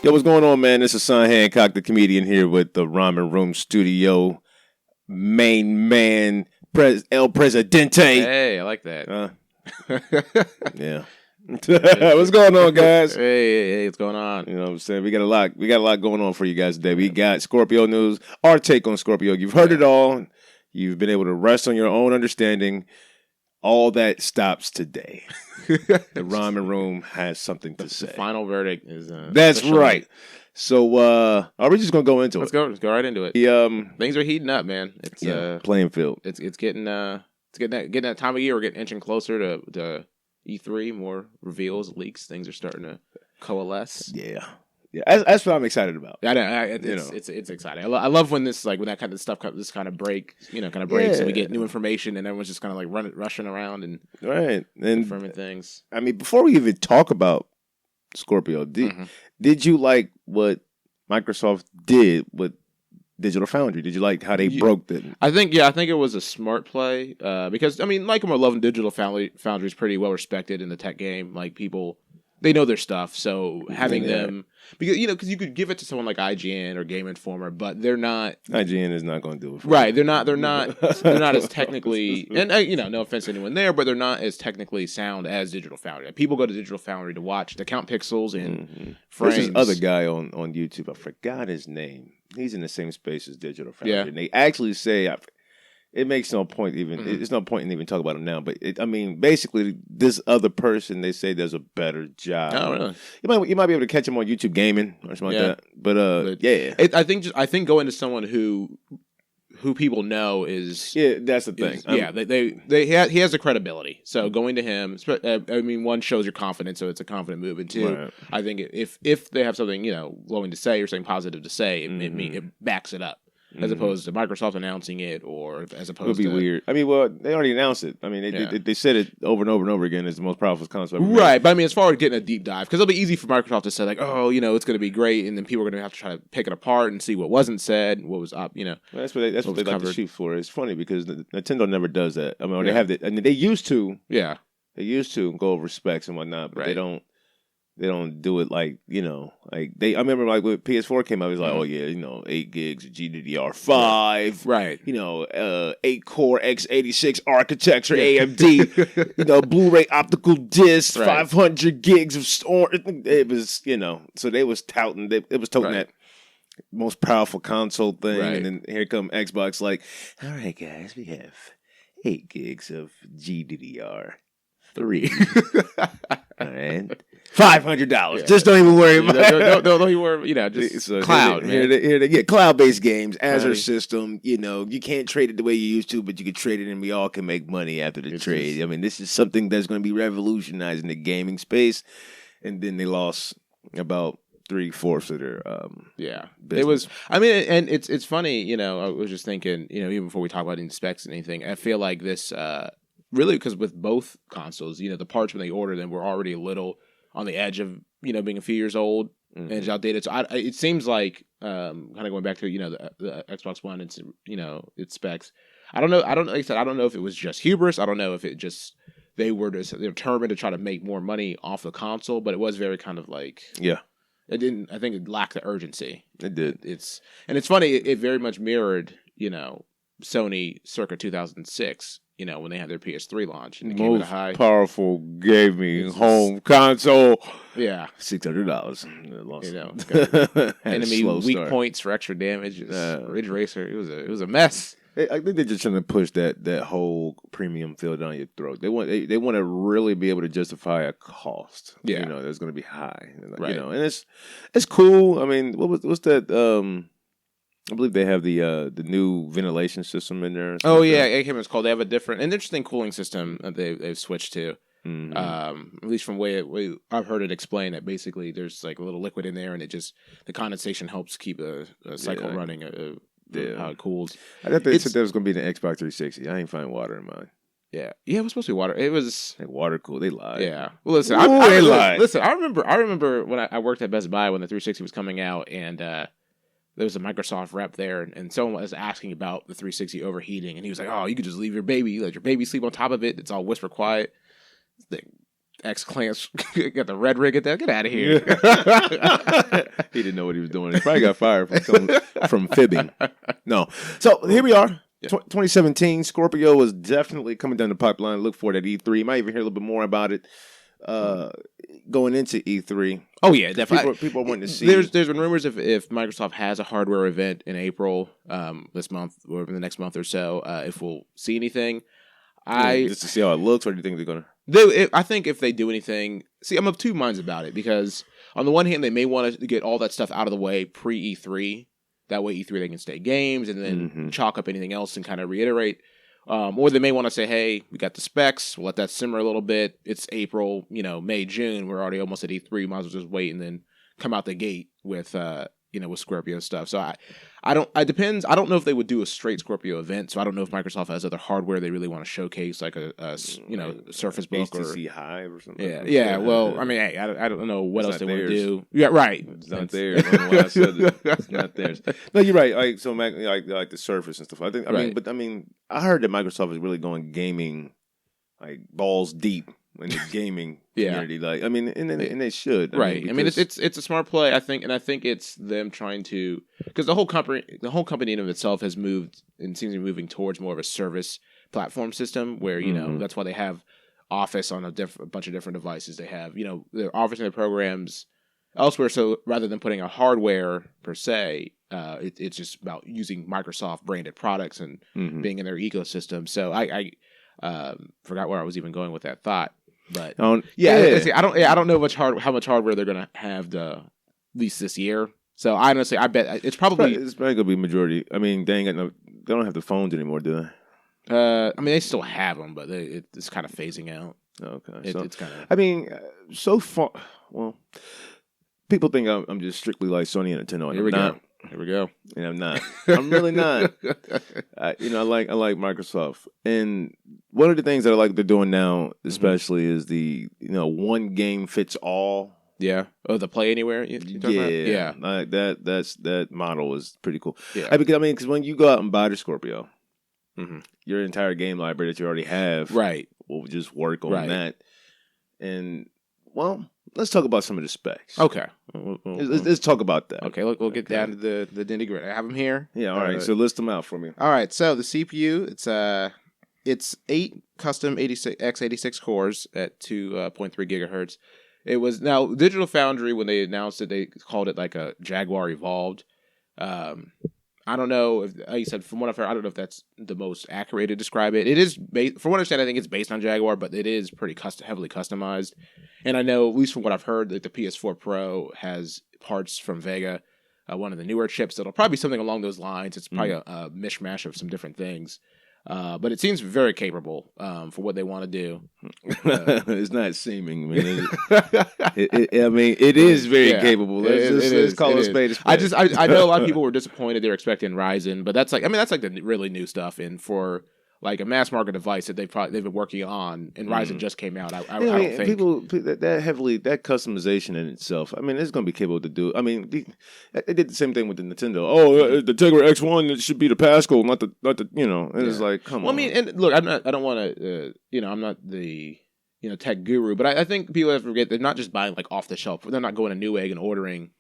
Yo, what's going on, man? This is Son Hancock, the comedian, here with the Ramen Room Studio main man, El Presidente. Hey, I like that. Yeah. What's going on, guys? Hey, what's going on? You know what I'm saying? We got a lot going on for you guys today. We got Scorpio news, our take on Scorpio. You've heard it all. You've been able to rest on your own understanding. All that stops today. The Ramen Room has something to say. The final verdict is that's officially. right. So are we just gonna go into Let's it? go right into it. Things are heating up, man. It's playing field. It's getting that time of year. We're getting inching closer to E3. More reveals, leaks. Things are starting to coalesce. Yeah. That's what I'm excited about. It's exciting. I love when this when that kind of stuff breaks, and we get new information, and everyone's just kind of like rushing around and confirming things. I mean, before we even talk about Scorpio, did you like what Microsoft did with Digital Foundry? Did you like how they broke it? I think it was a smart play because I mean, like I'm loving Digital Foundry is pretty well respected in the tech game. Like people. They know their stuff, so having them because you could give it to someone like IGN or Game Informer, but they're not. IGN is not going to do it. Right? They're not as technically, and no offense to anyone there, but they're not as technically sound as Digital Foundry. People go to Digital Foundry to watch to count pixels and frames. There's this other guy on YouTube. I forgot his name. He's in the same space as Digital Foundry. Yeah. And they actually say. It makes no point even. It's no point in even talking about him now. But basically, this other person they say does a better job. Oh, really? You might be able to catch him on YouTube gaming or something like that. But yeah, I think going to someone who people know is that's the thing. He has the credibility. So going to him, one shows your confidence, so it's a confident move. And two, I think if they have something glowing to say or something positive to say, it backs it up. As opposed to Microsoft announcing it, or as opposed to... It would be weird. I mean, they already announced it. I mean, they said it over and over and over again as the most powerful console ever made. Right, but I mean, as far as getting a deep dive, because it'll be easy for Microsoft to say, like, oh, it's going to be great, and then people are going to have to try to pick it apart and see what wasn't said, what was up, Well, that's what they like to shoot for. It's funny because Nintendo never does that. I mean, they have it. I mean, they used to. Yeah. They used to go over specs and whatnot, but they don't. They don't do it like I remember like when PS4 came out, it was like 8 gigs of GDDR5, right? 8 core x86 architecture, AMD, Blu-ray optical disc, 500 gigs of storage. It was so they was touting that most powerful console thing, and then here come Xbox like, all right guys, we have 8 gigs of GDDR3. All right. $500. Just don't even worry about it. Don't even worry. Just cloud. Here they get cloud-based games, Azure system. You can't trade it the way you used to, but you can trade it, and we all can make money after the trade. I mean, this is something that's going to be revolutionizing the gaming space. And then they lost about 3/4 of their business. It was. I mean, and it's funny. I was just thinking. Even before we talk about any specs and anything, I feel like this really because with both consoles, the parts when they ordered them were already a little on the edge of being a few years old and it's outdated. So it seems like kind of going back to the Xbox One, it's its specs. I don't know. Like I said, I don't know if it was just hubris. I don't know if it just they were determined to try to make more money off the console, but it was very kind of like it didn't. I think it lacked the urgency. It did. It's funny. It very much mirrored Sony circa 2006. When they had their PS3 launch. And it came at a high. Powerful gaming home console. Yeah. $600. Enemy weak points for extra damage. Ridge Racer. It was a mess. I think they're just trying to push that whole premium feel down your throat. They want to really be able to justify a cost. Yeah. That's going to be high. Right. And it's cool. I mean, what's that? I believe they have the new ventilation system in there. Oh yeah, it's called. They have a different, an interesting cooling system that they've switched to. Mm-hmm. At least from way I've heard it explained that basically there's like a little liquid in there, and the condensation helps keep a cycle running. How it cools. I thought they said there was going to be the Xbox 360. I ain't find water in mine. Yeah, it was supposed to be water. It was like water cool. They lied. Yeah. Well, listen, they lied. Listen, I remember when I worked at Best Buy when the 360 was coming out, and there was a Microsoft rep there, and someone was asking about the 360 overheating, and he was like, "Oh, you could just leave your baby, let your baby sleep on top of it. It's all whisper quiet." The ex-clamps got the red rig at that. Get out of here. He didn't know what he was doing. He probably got fired from fibbing. No. So here we are. Yeah. 2017, Scorpio was definitely coming down the pipeline. Look for it at E3. You might even hear a little bit more about it going into E3. Oh yeah, definitely. People are wanting to see. There's been rumors if Microsoft has a hardware event in April, this month or in the next month or so, if we'll see anything. Just to see how it looks, or do you think they're gonna? I think if they do anything, see, I'm of two minds about it, because on the one hand, they may want to get all that stuff out of the way pre E3. That way, E3 they can stay games and then chalk up anything else and kind of reiterate. Or they may want to say, "Hey, we got the specs. We'll let that simmer a little bit. It's April, May, June. We're already almost at E3. Might as well just wait and then come out the gate with with Scorpio stuff." So it depends. I don't know if they would do a straight Scorpio event. So I don't know if Microsoft has other hardware they really want to showcase, like a Surface Book HTC Hive or something. Yeah. Well, I mean, hey, I don't know what else they want to do. Yeah, right. It's not theirs. I don't know why I said that. It's not theirs. No, you're right. Like so, like the Surface and stuff. I mean, I heard that Microsoft is really going gaming, like balls deep in the gaming community. Like, I mean, and they should. Right. I mean, it's a smart play, I think, and I think it's them trying to, because the whole company in of itself has moved and seems to be moving towards more of a service platform system where that's why they have Office on a bunch of different devices. They have their Office and their programs elsewhere. So rather than putting a hardware per se, it's just about using Microsoft branded products and being in their ecosystem. So I forgot where I was even going with that thought. But I don't know how much hardware they're gonna have at least this year. So honestly, I bet it's probably gonna be majority. I mean, they don't have the phones anymore, do they? I mean, they still have them, but it's kind of phasing out. Okay, it's kind of. I mean, so far, well, people think I'm just strictly like Sony and Nintendo. Here we go. And I'm not. I'm really not. I like Microsoft, and one of the things that I like they're doing now, especially, is the one game fits all. Yeah. Oh, the Play Anywhere. Yeah. Like that model is pretty cool. Yeah. Because when you go out and buy the Scorpio, your entire game library that you already have, right, will just work on that. And let's talk about some of the specs. Okay. Let's talk about that. Okay, we'll get down to the nitty-gritty. I have them here. Yeah, all right. So list them out for me. All right. So the CPU, it's 8 custom x86 cores at 2.3 gigahertz. It was now Digital Foundry, when they announced it, they called it like a Jaguar Evolved. I don't know if, like you said, from what I've heard, I don't know if that's the most accurate to describe it. It is, from what I understand, I think it's based on Jaguar, but it is pretty heavily customized. And I know, at least from what I've heard, that the PS4 Pro has parts from Vega, one of the newer chips. That'll probably be something along those lines. It's probably a mishmash of some different things. But it seems very capable for what they want to do. It's not seeming. I mean, it is very capable. Let's call it a spade a spade. I know a lot of people were disappointed. They were expecting Ryzen, but that's like the really new stuff. And for like a mass market device that they've been working on, and Ryzen just came out. I don't think people that customization in itself. I mean, it's going to be capable to do. I mean, they did the same thing with the Nintendo. Oh, the Tegra X1, it should be the Pascal, not the. It's like, come on. Well, I mean, and look, I don't want to. I'm not the tech guru, but I think people have to forget they're not just buying like off the shelf. They're not going to Newegg and ordering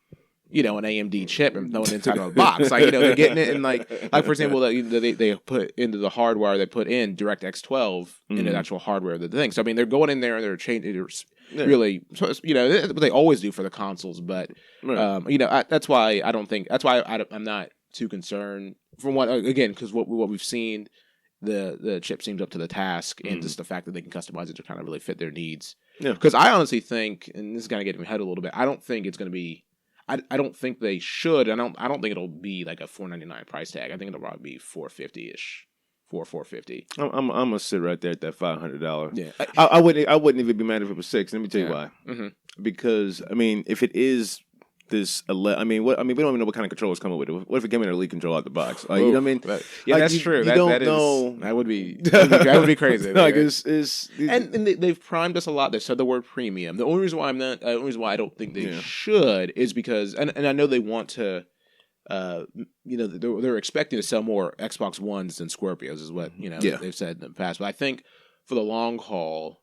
an AMD chip and throwing it inside of a box. Like, they're getting it in like for example, they put into the hardware, they put in DirectX 12 into the actual hardware of the thing. So I mean, they're going in there and they're changing. Really, what they always do for the consoles. But that's why I'm not too concerned. From because what we've seen, the chip seems up to the task, and just the fact that they can customize it to kind of really fit their needs. Yeah. Because I honestly think, and this is gonna get in my head a little bit, I don't think it's gonna be. I don't think they should. I don't think it'll be like a $499 price tag. I think it'll probably be $450-ish, $450. I'm gonna sit right there at that $500. Yeah, I wouldn't even be mad if it was $600. Let me tell you why. Because I mean, if it is this. I mean, we don't even know what kind of controllers coming with it. What if it came in an Elite control out the box? Like, you know what I mean? That's true. You don't know. That would be crazy. Like and they've primed us a lot. They said the word premium. The only reason why I don't think they should is because, and I know they want to. They're expecting to sell more Xbox Ones than Scorpios, is what they've said in the past. But I think for the long haul,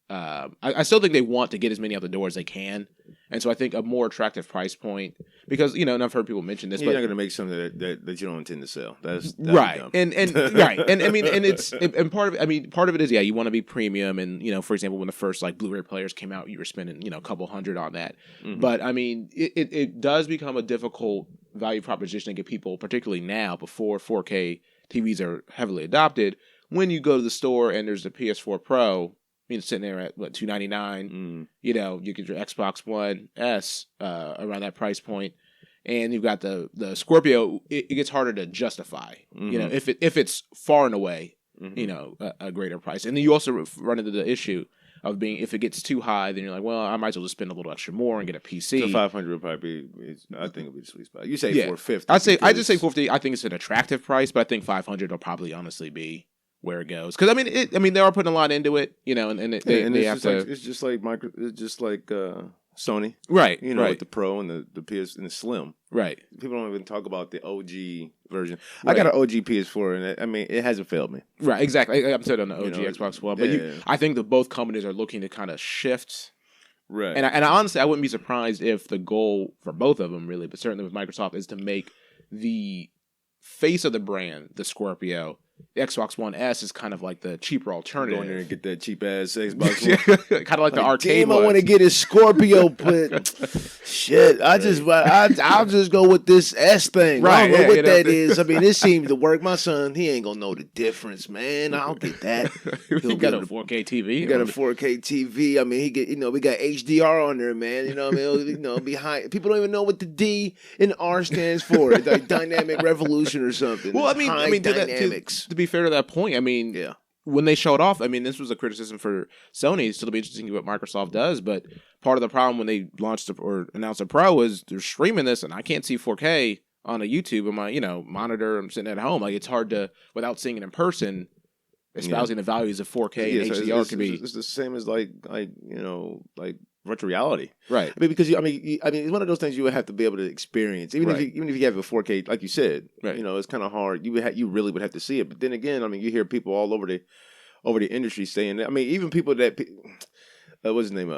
I still think they want to get as many out the door as they can, and so I think a more attractive price point, because and I've heard people mention this, you're but not going to make something that you don't intend to sell. That's right, dumb. and right, and I mean, and part of it is you want to be premium, and for example, when the first like Blu-ray players came out, you were spending a couple $100 on that, but I mean, it does become a difficult value proposition to get people, particularly now before 4K TVs are heavily adopted. When you go to the store and there's the PS4 Pro. Sitting there at what $299. You get your Xbox One S around that price point, and you've got the Scorpio. It gets harder to justify. If it's far and away, a greater price, and then you also run into the issue of being, if it gets too high, then you're like, well, I might as well just spend a little extra more and get a PC. So 500 would probably be. I think it'll be the sweet spot. You say 450. I just say 450. I think it's an attractive price, but I think 500 will probably honestly be where it goes, because I mean they are putting a lot into it, and they have to. It's just like Sony, right? Right. With the Pro and the PS and the Slim, right? People don't even talk about the OG version. Right. I got an OG PS4, and it hasn't failed me. Right, exactly. I'm said on the OG Xbox One, but I think that both companies are looking to kind of shift. Right. And I honestly, I wouldn't be surprised if the goal for both of them, really, but certainly with Microsoft, is to make the face of the brand, the Scorpio. The Xbox One S is kind of like the cheaper alternative. Go in there and get that cheap ass Xbox One. Kind of like the arcade. Damn, I want to get a Scorpio, but shit, I'll just go with this S thing. Right, I don't know what that is. I mean, it seems to work. My son, he ain't gonna know the difference, man. I'll get that. He got a 4K TV. He got a 4K TV. I mean, he get we got HDR on there, man. You know what I mean? Behind people don't even know what the D and R stands for. It's like dynamic revolution or something. Well, I mean, dynamics. To be fair to that point, I mean, when they showed off, I mean, this was a criticism for Sony. So it'll be interesting to see what Microsoft does. But part of the problem when they launched or announced a Pro is they're streaming this, and I can't see 4K on a YouTube on my monitor. I'm sitting at home, like it's hard to, without seeing it in person, espousing the values of 4K and HDR could be. It's the same as like virtual reality, right? I mean, because it's one of those things you would have to be able to experience, even if you have a 4K, like you said, right? It's kind of hard. You really would have to see it. But then again, I mean, you hear people all over the industry saying that. I mean, even people that what's his name,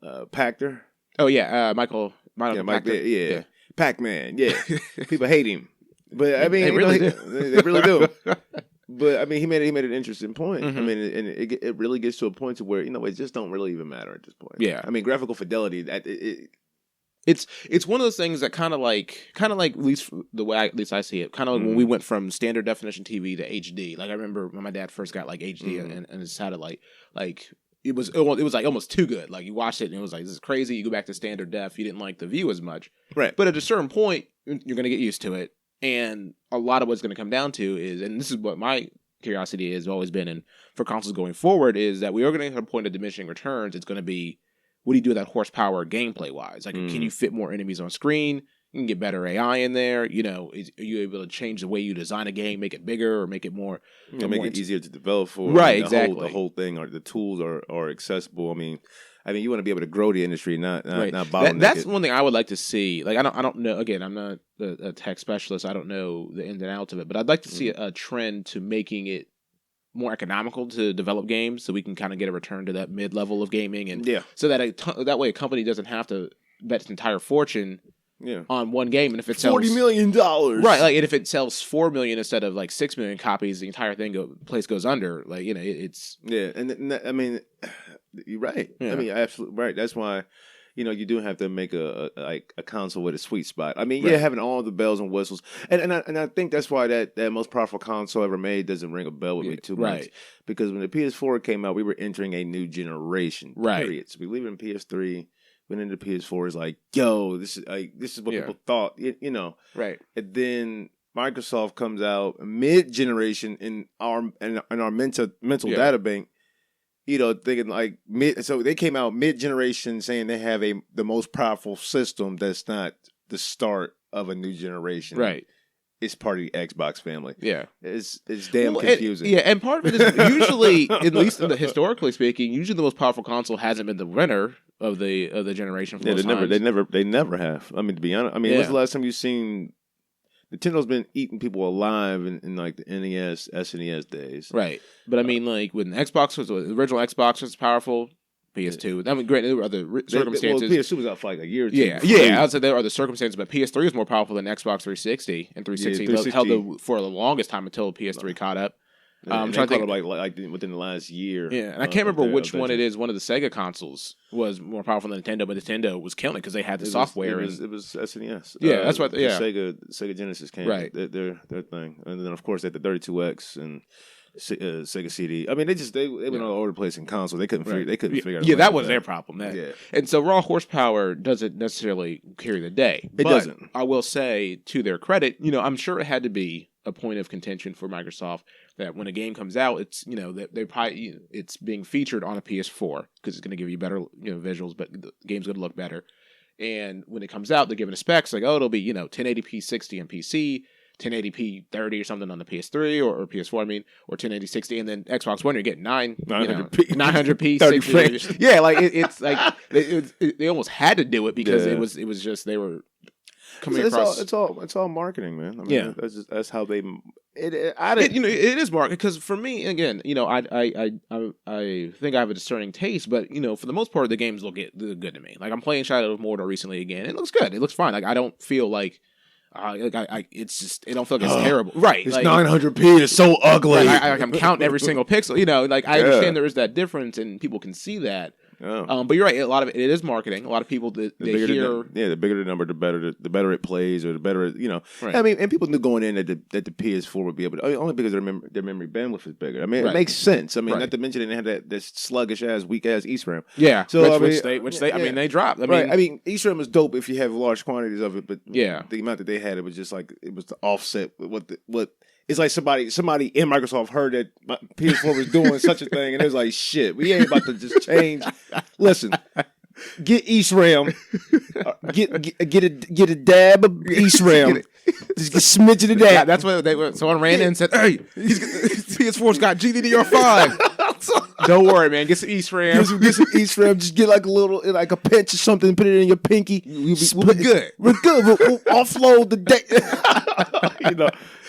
Pachter. Oh yeah, Michael Pachter. Yeah. Pac-Man. Yeah, people hate him, but I mean, they really do. They really do. But I mean, he made an interesting point. I mean, and it really gets to a point to where it just don't really even matter at this point. Yeah, I mean, graphical fidelity. It's one of those things that kind of like at least the way at least I see it, kind of like when we went from standard definition TV to HD. Like I remember when my dad first got like HD and his satellite, like it was like almost too good. Like you watched it and it was like, this is crazy. You go back to standard def, you didn't like the view as much, right? But at a certain point, you're gonna get used to it. And a lot of what's going to come down to is, and this is what my curiosity has always been, and for consoles going forward, is that we are going to hit a point of diminishing returns. It's going to be, what do you do with that horsepower gameplay wise? Like, can you fit more enemies on screen? You can get better AI in there. Are you able to change the way you design a game, make it bigger or make it more, make it easier to develop for? Right, exactly. The whole thing, or the tools are accessible. I mean, you want to be able to grow the industry, not bottleneck. That's one thing I would like to see. Like, I don't know. Again, I'm not a tech specialist. I don't know the ins and outs of it, but I'd like to see a trend to making it more economical to develop games, so we can kind of get a return to that mid level of gaming, and so that that way a company doesn't have to bet its entire fortune on one game, and if it sells $40 million, right? Like, and if it sells 4 million instead of like 6 million copies, the entire place goes under. Like, it's and I mean, you're right. I mean, absolutely right. That's why you do have to make a console with a sweet spot. I mean, having all the bells and whistles, and I think that's why that most powerful console ever made doesn't ring a bell with me too much. Because when the PS4 came out, we were entering a new generation. Right. Period. So we leave it in PS3. Went into PS4 is like, yo, this is what people thought, right. And then Microsoft comes out mid generation in our mental data bank, thinking like so they came out mid-generation saying they have the most powerful system that's not the start of a new generation. Right. It's part of the Xbox family. Yeah. It's damn confusing. And part of it is usually, at least historically speaking, usually the most powerful console hasn't been the winner of the generation. For they never have. I mean, to be honest, when's the last time you've seen Nintendo's been eating people alive in like the NES, SNES days, right? But I mean, like when the original Xbox was powerful. PS2. I mean, granted, there were other circumstances. PS2 was out for like a year or two. Yeah. I'd say there are other circumstances, but PS3 is more powerful than Xbox 360, and 360 held for the longest time until PS3 caught up. I'm trying to think like within the last year. Yeah, and I can't remember which one it is. One of the Sega consoles was more powerful than Nintendo, but Nintendo was killing it because they had the software. It was SNES. Yeah, that's what. Yeah, Sega Genesis came. Right, their thing, and then of course they had the 32X and Sega CD. I mean, they went all over the place in console. They couldn't figure out. Yeah, that was their problem. And so raw horsepower doesn't necessarily carry the day. It doesn't. I will say, to their credit, I'm sure it had to be a point of contention for Microsoft that when a game comes out, it's that they probably it's being featured on a PS4 because it's going to give you better visuals, but the game's going to look better. And when it comes out, they're giving a specs like, it'll be 1080p 60 on PC. 1080p 30 or something on the PS3 or PS4, or 1080 60, and then Xbox One you're getting 900p 30 frames. Yeah, like it's like they almost had to do it because it was just they were coming across. It's all marketing, man. That's how they. It is marketing because for me again, I think I have a discerning taste, but for the most part the games look good to me. Like I'm playing Shadow of Mordor recently again. It looks good. It looks fine. Like I don't feel like. It's just it don't feel like it's terrible, right? It's 900p. It's so ugly. I'm counting every single pixel. I understand there is that difference, and people can see that. Oh. But you're right. A lot of it is marketing. A lot of people they hear. The bigger the number, the better it plays, or the better it, Right. I mean, and people knew going in that the PS4 would be able to only because their memory bandwidth is bigger. I mean, it makes sense. I mean, not to mention they had that sluggish ass, weak ass ESRAM. Yeah. So which they dropped. I mean, ESRAM is dope if you have large quantities of it, but the amount that they had, it was just like it was to offset what. It's like somebody in Microsoft heard that PS4 was doing such a thing, and it was like, "Shit, we ain't about to just change." Listen, get ESRAM, get a dab of ESRAM, just get smidgen of that. Yeah, that's what they were. Someone ran in and said, "Hey, PS4's got GDDR5." Don't worry, man. Get some ESRAM. Get some ESRAM. Just get like a pinch or something, put it in your pinky. We'll be good. We're good. We'll offload the day.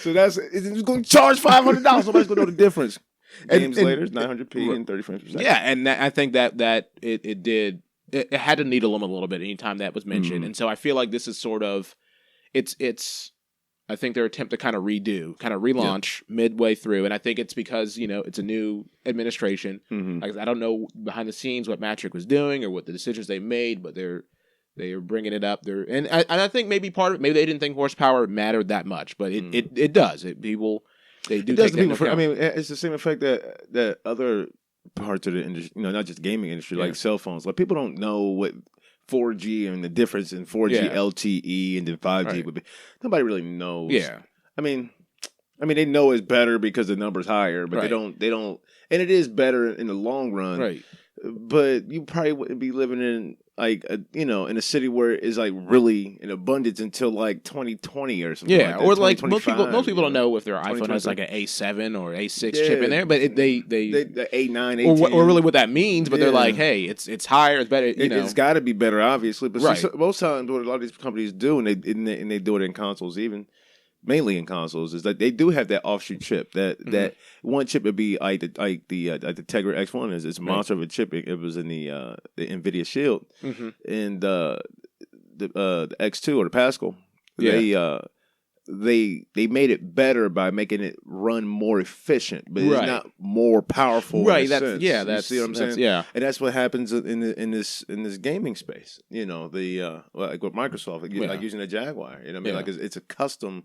So it's going to charge $500. Nobody's going to know the difference. Games later, 900p and 30 frames per second. Yeah, and I think that it had to needle them a little bit anytime that was mentioned, and so I feel like this is sort of it's. I think their attempt to kind of relaunch midway through, and I think it's because it's a new administration. Mm-hmm. Like I don't know behind the scenes what Matrick was doing or what the decisions they made, but they're bringing it up. And I think maybe part of it, maybe they didn't think horsepower mattered that much, but it does. People they do. It does take that into I mean, it's the same effect that other parts of the industry, not just gaming industry, like cell phones. Like people don't know what 4G and the difference in 4G LTE and then 5G would be. Nobody really knows. Yeah. I mean, they know it's better because the number's higher, but they don't, and it is better in the long run. Right. But you probably wouldn't be living in in a city where it's like really in abundance until like 2020 or something. Yeah, like or like most people don't know if their iPhone has like an A7 or A6 chip in there, but the A9, A10, or really what that means. But they're like, hey, it's higher, it's better. It's got to be better, obviously. But most times, what a lot of these companies do, and they do it in consoles, even mainly in consoles, is that they do have that offshoot chip. That one chip would be like the Tegra X1 is. It's a monster of a chip. It was in the NVIDIA Shield, and the X2 or the Pascal. They made it better by making it run more efficient, but it's not more powerful. Right. See what I'm saying? Yeah. And that's what happens in this gaming space. Like with Microsoft, like using a Jaguar. You know what I mean? Like it's a custom.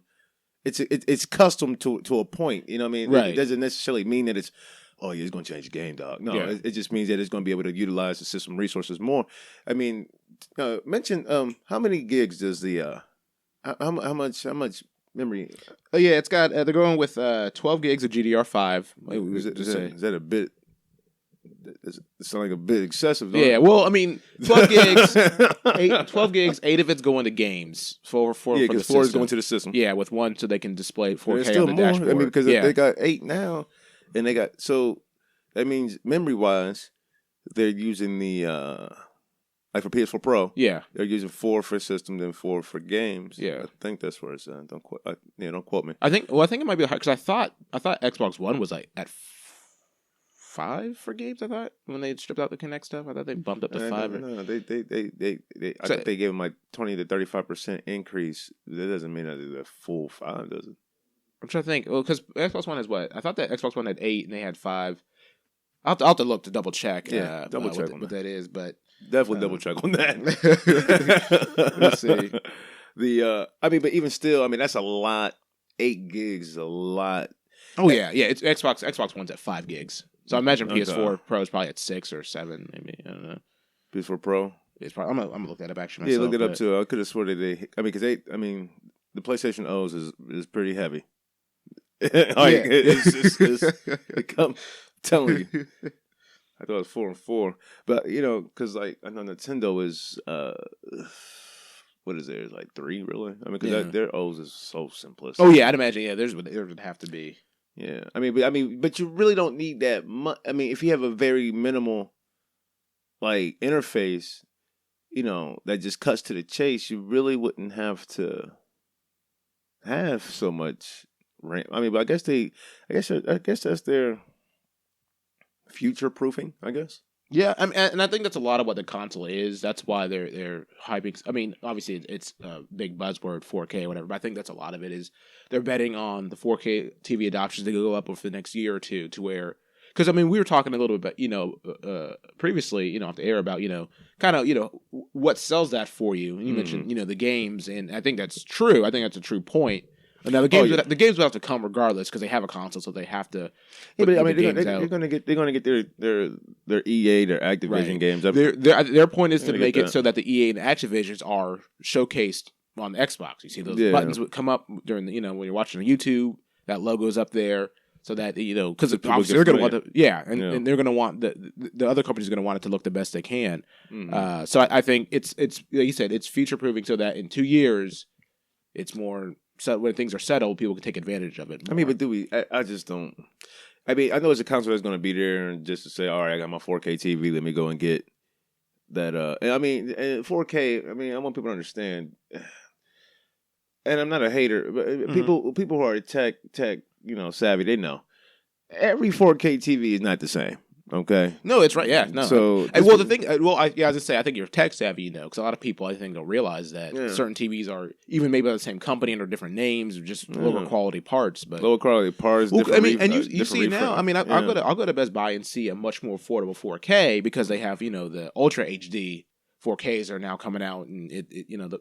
It's custom to a point. You know what I mean? Right. It doesn't necessarily mean that it's it's going to change the game, dog. No, it just means that it's going to be able to utilize the system resources more. I mean, mention how many gigs does the how much memory? Oh yeah, it's got. They're going with 12 gigs of GDR5. Is that a bit? It's like a bit excessive. Yeah, well, I mean, 12 gigs, 8 of it's going to games. Four because 4 is going to the system. Yeah, with 1 so they can display 4K There's still on the more. dashboard. I mean, because if they got 8 now, and they got so that means memory wise, they're using the like for PS4 Pro. Yeah, they're using 4 for system, then 4 for games. Yeah, I think that's where it's at. Don't quote me. I think it might be because I thought Xbox One was like at 5 for games. I thought when they stripped out the Kinect stuff, I thought they bumped up to 5. No, they I think they gave them like 20 to 35% increase. That doesn't mean that it's a full 5, does it? I'm trying to think. Well, because Xbox One has what? I thought that Xbox One had 8 and they had 5. I'll have to look to double check. Double check what that is, but definitely double check on that. Let's see. But even still, I mean, that's a lot. 8 gigs is a lot. Oh yeah. It's Xbox One's at 5 gigs. So I imagine PS4 Pro is probably at 6 or 7, maybe. I don't know. PS4 Pro. It's probably. I'm gonna look that up actually. Myself, look it up too. I could have swore that they. I mean, because the PlayStation O's is pretty heavy. I'm telling you. I thought it was 4 and 4, but because like I know Nintendo is what is theirs, like 3 really? I mean, because their O's is so simplistic. Oh yeah, I'd imagine there would have to be. Yeah, but you really don't need that much. I mean, if you have a very minimal like interface, that just cuts to the chase, you really wouldn't have to have so much RAM. I mean, but I guess that's their future proofing, I guess. Yeah, and I think that's a lot of what the console is. That's why they're hyping. I mean, obviously it's a big buzzword, 4K or whatever. But I think that's a lot of it is they're betting on the 4K TV adoptions to go up over the next year or two to where. Because I mean, we were talking a little bit, previously, off the air about, kind of, what sells that for you. And you mentioned, the games, and I think that's true. I think that's a true point. Now the games will have to come regardless because they have a console, so they have to. Yeah, but I mean, they're gonna get their EA, their Activision games. Their point is to make it so that the EA and the Activisions are showcased on the Xbox. You see those buttons would come up during the when you're watching on YouTube. That logo's up there. So that because obviously they're going to want and they're going to want the other companies are going to want it to look the best they can. Mm-hmm. So I think it's like you said, it's future proofing so that in 2 years it's more so when things are settled, people can take advantage of it more. I mean, but I just don't. I mean, I know it's a console that's going to be there, and just to say, all right, I got my 4K TV, let me go and get that. And I mean, and 4K. I mean, I want people to understand. And I'm not a hater, but people who are tech savvy, they know every 4K TV is not the same. Okay, no, it's right. Yeah, no. So the thing, I was gonna say, I think you're tech savvy, because a lot of people I think don't realize that certain TVs are even made by the same company under different names, or just lower quality parts. But lower quality parts. Well, I mean, and you see now. I mean, I'll go to Best Buy and see a much more affordable 4K because they have the Ultra HD 4Ks are now coming out, and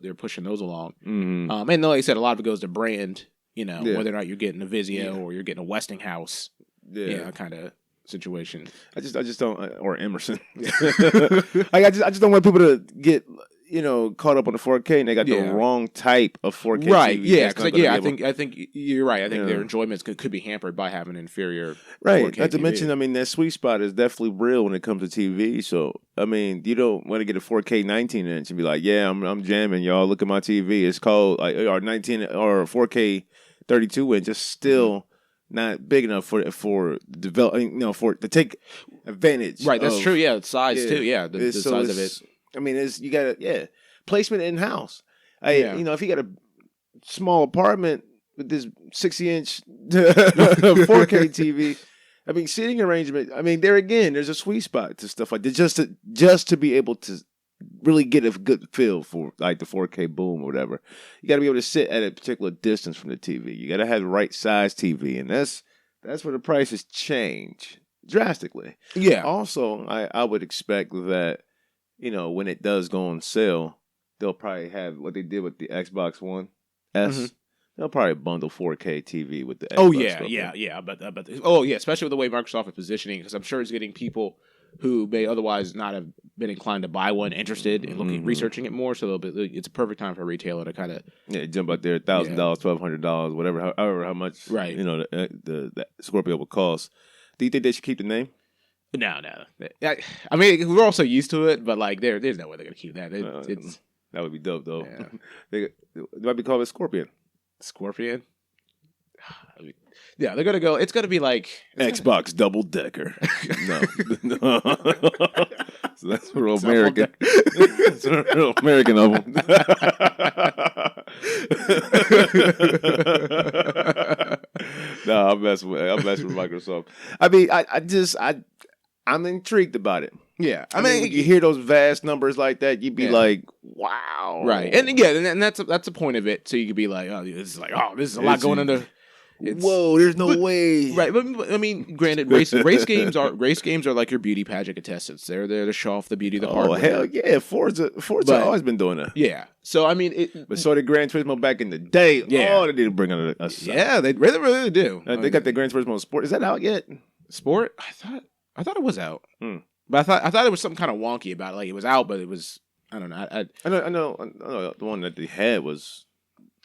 they're pushing those along. Mm-hmm. And like I said, a lot of it goes to brand. Whether or not you're getting a Vizio or you're getting a Westinghouse, kind of situation. I just don't, or Emerson. I just don't want people to get caught up on the 4K and they got the wrong type of 4K. Right? TV. Yeah, because I think you're right. I think their enjoyments could be hampered by having inferior. Right. 4K Not to TV. mention, I mean, that sweet spot is definitely real when it comes to TV. So I mean, you don't want to get a 4K 19-inch and be like, yeah, I'm jamming, y'all. Look at my TV. It's called or 19 or 4K 32-inch. It's still not big enough for developing, for to take advantage. Right, that's true. Yeah, the size too. Yeah, the size of it. I mean, you got placement in house. If you got a small apartment with this 60-inch 4K TV, I mean, seating arrangement. I mean, there's a sweet spot to stuff like this, just to be able to really get a good feel for like the 4K boom or whatever. You got to be able to sit at a particular distance from the TV. You got to have the right size TV, and that's where the prices change drastically. Yeah. Also, I would expect that when it does go on sale, they'll probably have what they did with the Xbox One S. Mm-hmm. They'll probably bundle 4K TV with the Xbox. Oh yeah. But especially with the way Microsoft is positioning, because I'm sure it's getting people who may otherwise not have been inclined to buy one interested in researching it more. So it's a perfect time for a retailer to kind of jump out there $1,000, $1,200, whatever, however how much the Scorpio will cost. Do you think they should keep the name? No. I mean, we're also used to it, but like, there's no way they're gonna keep that. It's that would be dope though. Yeah. They might be called a Scorpion. Scorpion. Yeah, they're gonna go. It's gonna be like Xbox double decker. No. So that's real American. That's real American of them. No, I'm messing with Microsoft. I mean, I'm intrigued about it. Yeah, I mean, when you hear those vast numbers like that, you'd be like, "Wow!" Right, and again, and that's the point of it. So you could be like, "Oh, this is a lot going into." Whoa, there's no way. Right, but I mean, granted, race games are like your beauty pageant contestants. They're there to show off the beauty of the hardware. Oh hell yeah, Forza always been doing that. Yeah, so I mean, but so did Gran Turismo back in the day. Yeah, they need to bring on a yeah, they really do. They got the Gran Turismo Sport. Is that out yet? Sport? I thought it was out, but I thought it was something kind of wonky about it. Like it was out, but it was I don't know. I know. The one that they had was.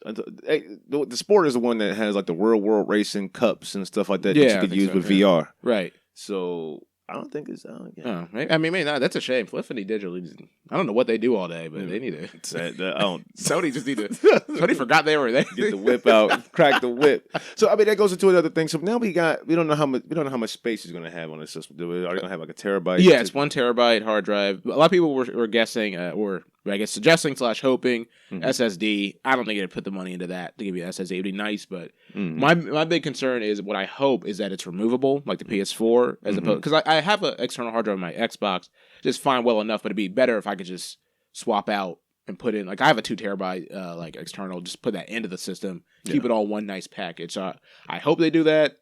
The Sport is the one that has like the real world racing cups and stuff like that that you could use with VR. Right. So I don't think it's out yet. Oh, I mean, maybe not. That's a shame. Flippity digitally. I don't know what they do all day, but they need to. Sony just need to. Sony forgot they were there. Get the whip out, crack the whip. So I mean, that goes into another thing. So now we don't know how much space he's going to have on the system. Are they going to have like a terabyte? Yeah, it's 1 terabyte hard drive. A lot of people were guessing, or I guess suggesting / hoping SSD. I don't think it'd put the money into that to give you an SSD. It'd be nice, but my big concern is what I hope is that it's removable, like the PS4, as opposed because I have an external hard drive on my Xbox, just fine, well enough. But it'd be better if I could just swap out and put in like I have a 2 terabyte like external, just put that into the system, keep it all one nice package. So I hope they do that.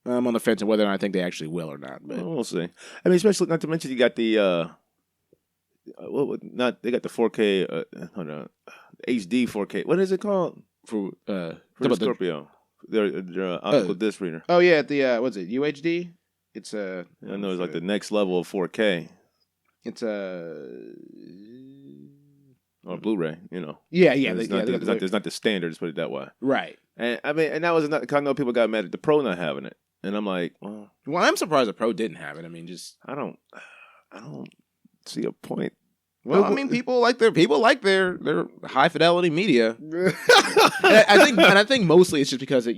I'm on the fence on whether or not I think they actually will or not. But we'll see. I mean, especially not to mention you got the. They got the 4K, HD 4K. What is it called for the Scorpio? Their optical disc reader. Oh yeah, the what's it? UHD. It's I know it's like the next level of 4K. It's or Blu-ray. You know. Yeah. It's not the standard. Let's put it that way. Right. And I mean, and that was another. Cause I know people got mad at the Pro not having it, and I'm like, well, I'm surprised the Pro didn't have it. I mean, just I don't see a point. Well, I mean, people like their high fidelity media. I think mostly it's just because it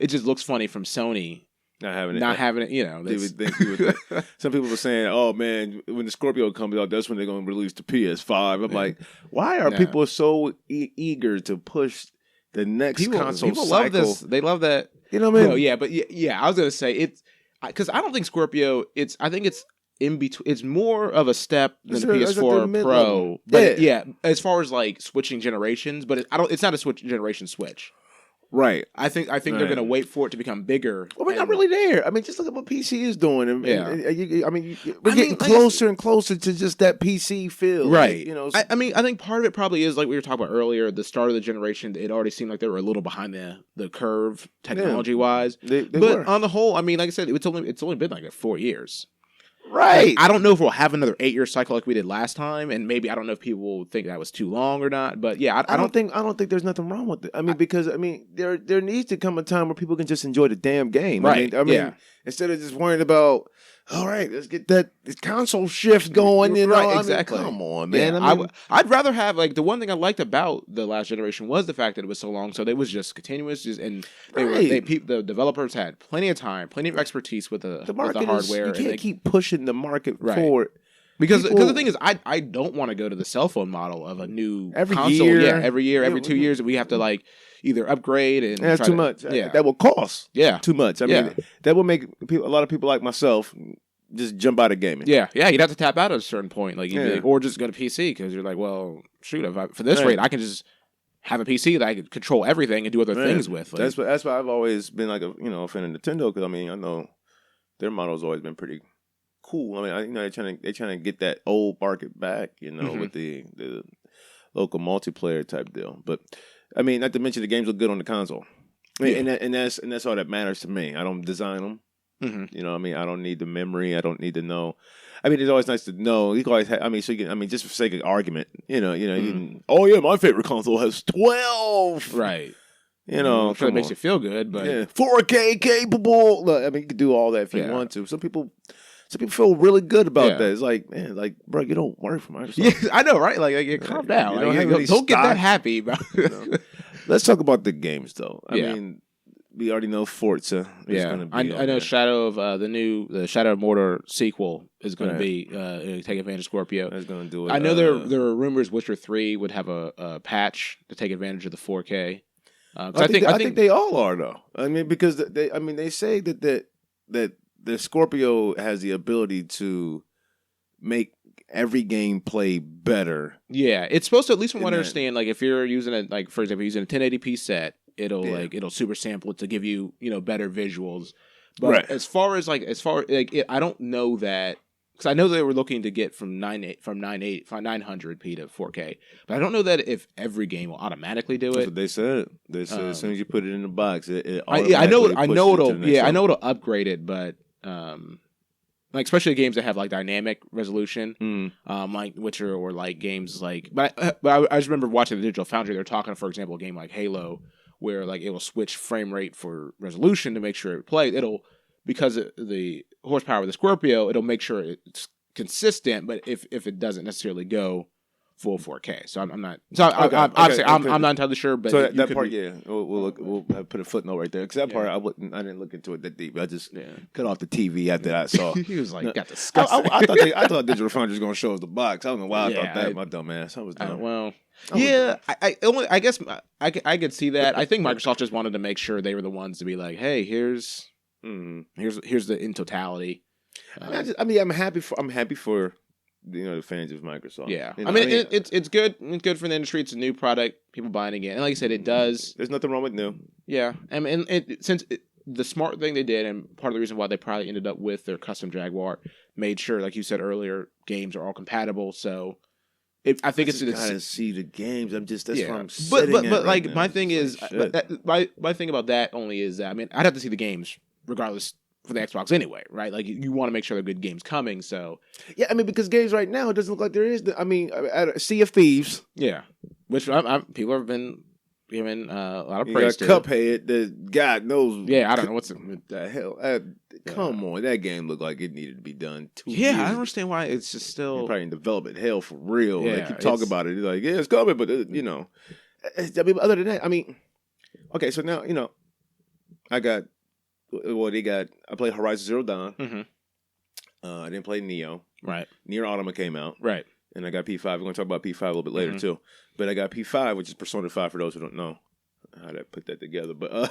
just looks funny from Sony not having it. Some people were saying, "Oh man, when the Scorpio comes out, that's when they're going to release the PS5." I'm like, why are people so eager to push the next console? People love this. They love that. You know what I mean? No, yeah, but yeah, I was gonna say it's because I don't think Scorpio. I think it's in between. It's more of a step than the PS4 Pro. But yeah, as far as like switching generations, but it's not a generation switch. Right. I think they're going to wait for it to become bigger. Well, we're not really there. I mean, just look at what PC is doing. We're getting closer and closer to just that PC feel. Right. Like, I think part of it probably is like we were talking about earlier, the start of the generation, it already seemed like they were a little behind the curve technology-wise. They but were. On the whole, I mean, like I said, it's only been like 4 years. Right. Like, I don't know if we'll have another 8-year cycle like we did last time, and maybe I don't know if people will think that was too long or not. But yeah, I don't think there's nothing wrong with it. I mean, because there needs to come a time where people can just enjoy the damn game. Right. I mean, instead of just worrying about, all right, let's get that console shift going. Right, exactly. Come on, man. Yeah, I'd rather have like the one thing I liked about the last generation was the fact that it was so long. So it was just continuous, the developers had plenty of time, plenty of expertise with the hardware. You can't keep pushing the market forward. Because the thing is, I don't want to go to the cell phone model of a new console. Year. Yeah, every year, every 2 years, we have to like either upgrade and that's too much. Yeah, that will cost. Yeah, too much. I mean, that will make a lot of people like myself just jump out of gaming. Yeah, you'd have to tap out at a certain point, or just go to PC because you're like, well, shoot, for this rate, I can just have a PC that I can control everything and do other things with. Like, that's why I've always been like a fan of Nintendo because I mean I know their model's always been pretty cool. I mean, they're trying to get that old market back, with the local multiplayer type deal. But I mean, not to mention the games look good on the console. I mean, and that's all that matters to me. I don't design them. Mm-hmm. I don't need the memory. I don't need to know. I mean, it's always nice to know. You can always just for sake of argument, you can, oh yeah, my favorite console has 12. Right. I'm sure it makes you feel good, but 4K capable. Look, I mean, you can do all that if you want to. Some people some people feel really good about Yeah. that. It's like, man, like, bro, you don't work for Microsoft. Yeah, I know, right? Like calm down. You don't Like, have any don't get that stock. happy about. Let's talk about the games, though. I Yeah. mean, we already know Forza is going to be. I know there. Shadow of the Shadow of Mordor sequel is going Right. to be take advantage of Scorpio. That's going to do it. I know there are rumors Witcher 3 would have a patch to take advantage of the 4K. I think they all are though. I mean, because they say that the Scorpio has the ability to make every game play better. Yeah, it's supposed to, at least from what I that- understand, like if you're using it, like for example, using a 1080p set, it'll it'll super sample it to give you better visuals. But Right. as far as I don't know that, because I know they were looking to get from 900p to 4K, but I don't know that if every game will automatically do That's it. what they said. They said as soon as you put it in the box, I know it'll upgrade it, but like especially games that have like dynamic resolution, like Witcher or like games like. But I just remember watching the Digital Foundry. They're talking, for example, a game like Halo, where like it will switch frame rate for resolution to make sure it plays. It'll, because of the horsepower of the Scorpio, it'll make sure it's consistent. But if it doesn't necessarily go full 4K, so I'm not. So obviously I'm not entirely sure. But so that part, we'll put a footnote right there because that part I didn't look into it that deep. I just cut off the TV after I saw. He was like, got disgusting. I thought Digital Foundry was going to show us the box. I don't know why I thought that. My dumb ass. I was dumb. I guess I could see that. I think Microsoft just wanted to make sure they were the ones to be like, hey, here's the in totality. I'm happy for the fans of Microsoft. Yeah, it's good. It's good for the industry. It's a new product. People buying it again, and like I said, it does. There's nothing wrong with new. Yeah, the smart thing they did, and part of the reason why they probably ended up with their custom Jaguar, made sure, like you said earlier, games are all compatible. So. I think it's gotta see the games. That's where I'm but like now. My thing is my thing about that only is that I'd have to see the games regardless for the Xbox anyway, right? Like you want to make sure they're good games coming. So because games right now it doesn't look like there is. Sea of Thieves, which people have been giving a lot of you praise got to. Cuphead, that God knows. Yeah, I don't know what's the hell. Come on, that game looked like it needed to be done 2 years. Yeah, I don't understand why it's just still probably in development hell for real. Yeah, they keep talking about it. It's like, it's coming, but other than that, okay. So now I played Horizon Zero Dawn. Mm-hmm. I didn't play Neo. Right. Nier Automata came out. Right. And I got P5. We're going to talk about P5 a little bit later too. But I got P5, which is Persona 5 for those who don't know how to put that together. But I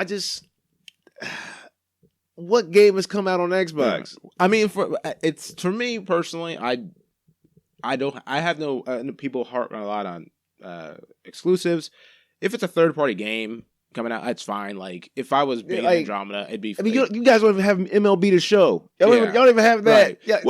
just what game has come out on Xbox? For me personally, I have no people harp a lot on exclusives. If it's a third party game coming out, that's fine. Like if I was being Andromeda, it'd be. You guys don't even have MLB to show. Y'all don't even have that. Right. Yeah, at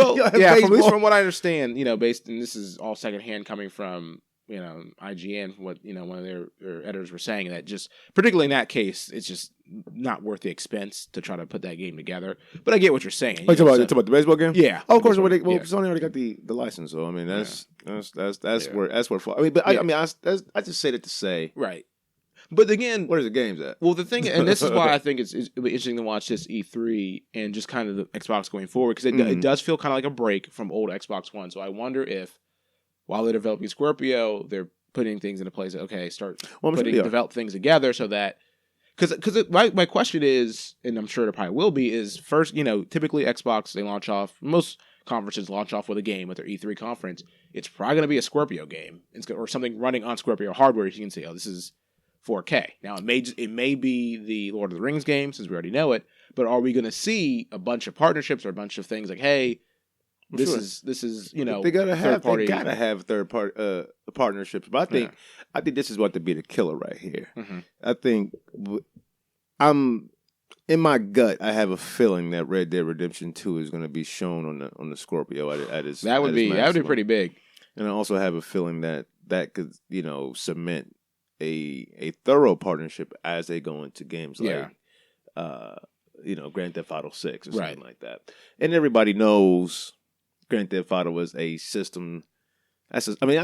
least from what I understand, based, and this is all secondhand coming from IGN, from what one of their editors were saying, that just particularly in that case, it's just not worth the expense to try to put that game together. But I get what you're saying. You talking about the baseball game? Yeah. Oh, of course. Sony already got the license, so that's where I just say that to say right. But again, where's the games at? Well, the thing, and this is why I think it's interesting to watch this E3 and just kind of the Xbox going forward, because it does feel kind of like a break from old Xbox One. So I wonder if, while they're developing Scorpio, they're putting things into place. Develop things together so that, because my question is, and I'm sure it probably will be, is first, typically Xbox, they launch off, most conferences launch off with a game with their E3 conference. It's probably going to be a Scorpio game, or something running on Scorpio hardware. You can say, this is 4K. Now it may be the Lord of the Rings game, since we already know it, but are we going to see a bunch of partnerships or a bunch of things like, hey, this is they gotta have third party partnerships, but I think this is what to be the killer right here. Mm-hmm. I think I'm in my gut. I have a feeling that Red Dead Redemption 2 is going to be shown on the Scorpio at its that would be pretty big, and I also have a feeling that could cement a thorough partnership as they go into games like Grand Theft Auto 6 or something like that. And everybody knows Grand Theft Auto was a system I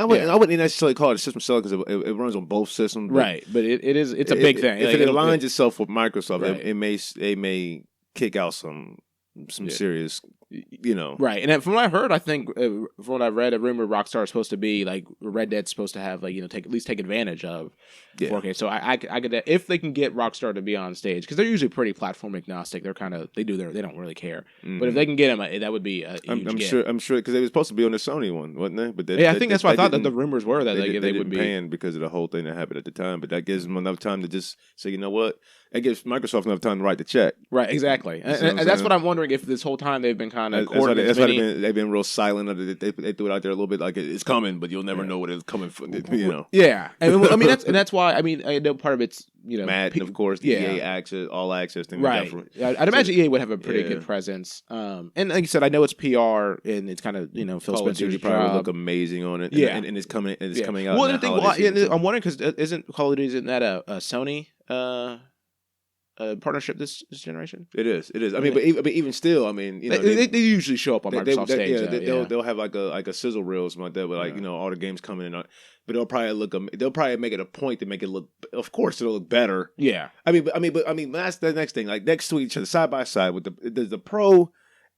wouldn't necessarily call it a system seller because it runs on both systems. Right, but it's a big thing. If it aligns itself with Microsoft, right. it may kick out some serious, Right. And from what I heard, I think from what I read, a rumor Rockstar is supposed to be like Red Dead's supposed to have take advantage of 4K. So I could, if they can get Rockstar to be on stage, because they're usually pretty platform agnostic. They're they don't really care. Mm-hmm. But if they can get them, that would be a huge I'm sure because they were supposed to be on the Sony one, wasn't they? But I think that's what I thought that the rumors were that they would be paying because of the whole thing that happened at the time. But that gives them enough time to just say, you know what? It gives Microsoft enough time to write the check. Right, exactly. And that's what I'm wondering, if this whole time they've been kind of courting. That's why they've been real silent. They threw it out there a little bit like it's coming, but you'll never know what it's coming from. Yeah, and that's why. I mean, I know part of it's Madden, of course, the EA access, all access thing. Right. I'd imagine EA would have a pretty good presence. And like you said, I know it's PR and it's kind of Phil Spencer's probably look amazing on it. And it's coming. It's coming out. Well, I'm wondering because isn't Call of Duty, isn't that a Sony? Partnership this generation. It is. I mean, but even still, I mean, they usually show up on Microsoft stage. They'll have like a sizzle reel or something like that, with all the games coming in. But they'll probably make it a point to make it look. Of course, it'll look better. Yeah. I mean, that's the next thing. Like next to each other, side by side, with the Pro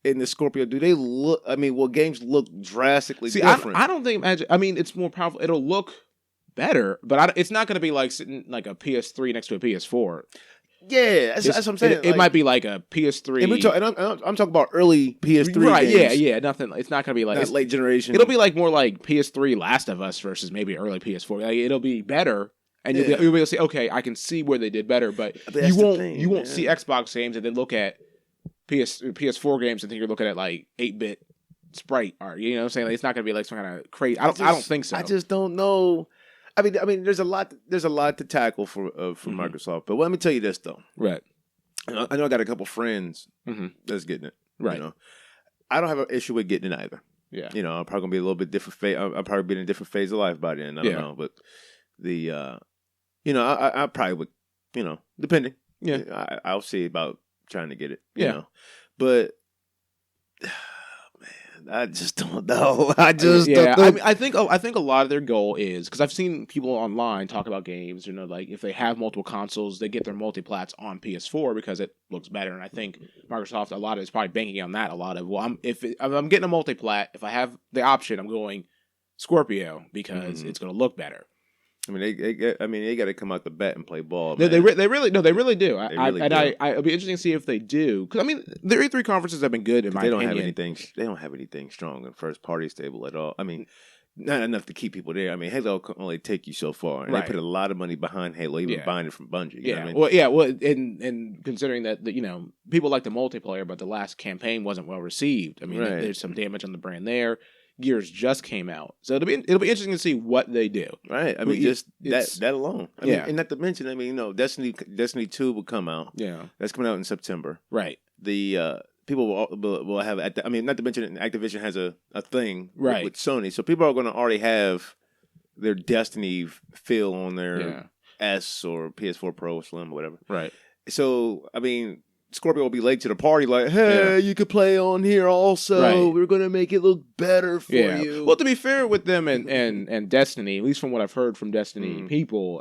and the Scorpio, do they look? I mean, will games look drastically different? I don't think. I mean, it's more powerful. It'll look better, but it's not going to be like sitting like a PS3 next to a PS4. Yeah, that's what I'm saying. It might be like a PS3. I'm talking about early PS3 right, games. Yeah, nothing. It's not going to be like... Not late generation. It'll be like more like PS3 Last of Us versus maybe early PS4. Like, it'll be better, and you'll be able to say, okay, I can see where they did better, but you won't see Xbox games and then look at PS4 games and think you're looking at like 8-bit sprite art. You know what I'm saying? Like, it's not going to be like some kind of crazy... I don't think so. I just don't know... I mean, there's a lot to tackle for Microsoft. But let me tell you this though. Right. I know I got a couple friends that's getting it. Right. I don't have an issue with getting it either. Yeah. I'm probably gonna be a little bit different phase. I'll probably be in a different phase of life by then. I don't know, but I probably would. Depending. Yeah. I'll see about trying to get it. Yeah. But. I just don't know. Don't know. I mean, I think a lot of their goal is, because I've seen people online talk about games. Like if they have multiple consoles, they get their multiplats on PS4 because it looks better. And I think Microsoft, a lot of it's probably banking on that. A lot of if I'm getting a multiplat, if I have the option, I'm going Scorpio because it's going to look better. I mean, they got to come out the bat and play ball. They really do. They really do. It'll be interesting to see if they do. Because I mean, their E3 conferences have been good in my opinion. They don't have anything strong in first party stable at all. I mean, not enough to keep people there. I mean, Halo can only take you so far, and they put a lot of money behind Halo, even buying it from Bungie. You know what I mean? Well, and considering that people like the multiplayer, but the last campaign wasn't well received. I mean, there's some damage on the brand there. Gears just came out, so it'll be interesting to see what they do. Right. I mean, just that alone. I mean, and not to mention, Destiny 2 will come out. Yeah, that's coming out in September. Right. The people will have. Not to mention, Activision has a thing with Sony, so people are going to already have their Destiny feel on their S or PS4 Pro, Slim, or whatever. Right. So I mean, Scorpio will be late to the party, like, hey, you could play on here also. Right. We're going to make it look better for you. Well, to be fair with them and Destiny, at least from what I've heard from Destiny people,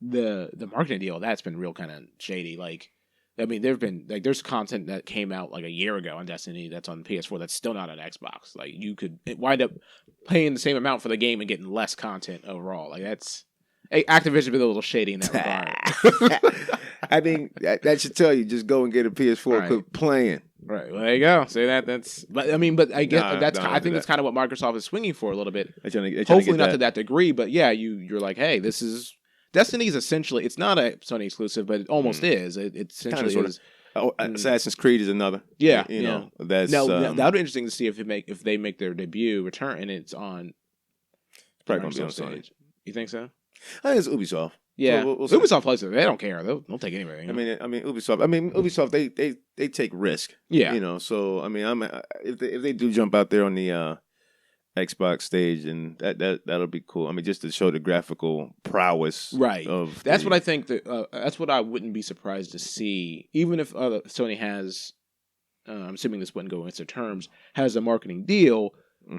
the marketing deal, that's been real kind of shady. Like, I mean, there's content that came out like a year ago on Destiny that's on PS4 that's still not on Xbox. Like, you could wind up paying the same amount for the game and getting less content overall. Like, that's... Activision been a little shady in that regard. I mean, that should tell you, just go and get a PS4, quit playing. Right. Well, there you go. Say that's. But I mean, I guess I think that's kind of what Microsoft is swinging for a little bit. Hopefully not to that degree, but yeah, you're like, hey, this is Destiny's essentially. It's not a Sony exclusive, but it almost is. It essentially is. Assassin's Creed is another. Yeah, that's that would be interesting to see if they make their debut return and it's on. It's probably going to be on stage. You think so? I think it's Ubisoft. Yeah, we'll Ubisoft plays it. They don't care. They'll take anything. I mean, Ubisoft. They take risk. Yeah. So I mean, if they do jump out there on the Xbox stage, and that'll be cool. I mean, just to show the graphical prowess. Right. That's what I think. That's what I wouldn't be surprised to see, even if Sony has. I'm assuming this wouldn't go against their terms. Has a marketing deal.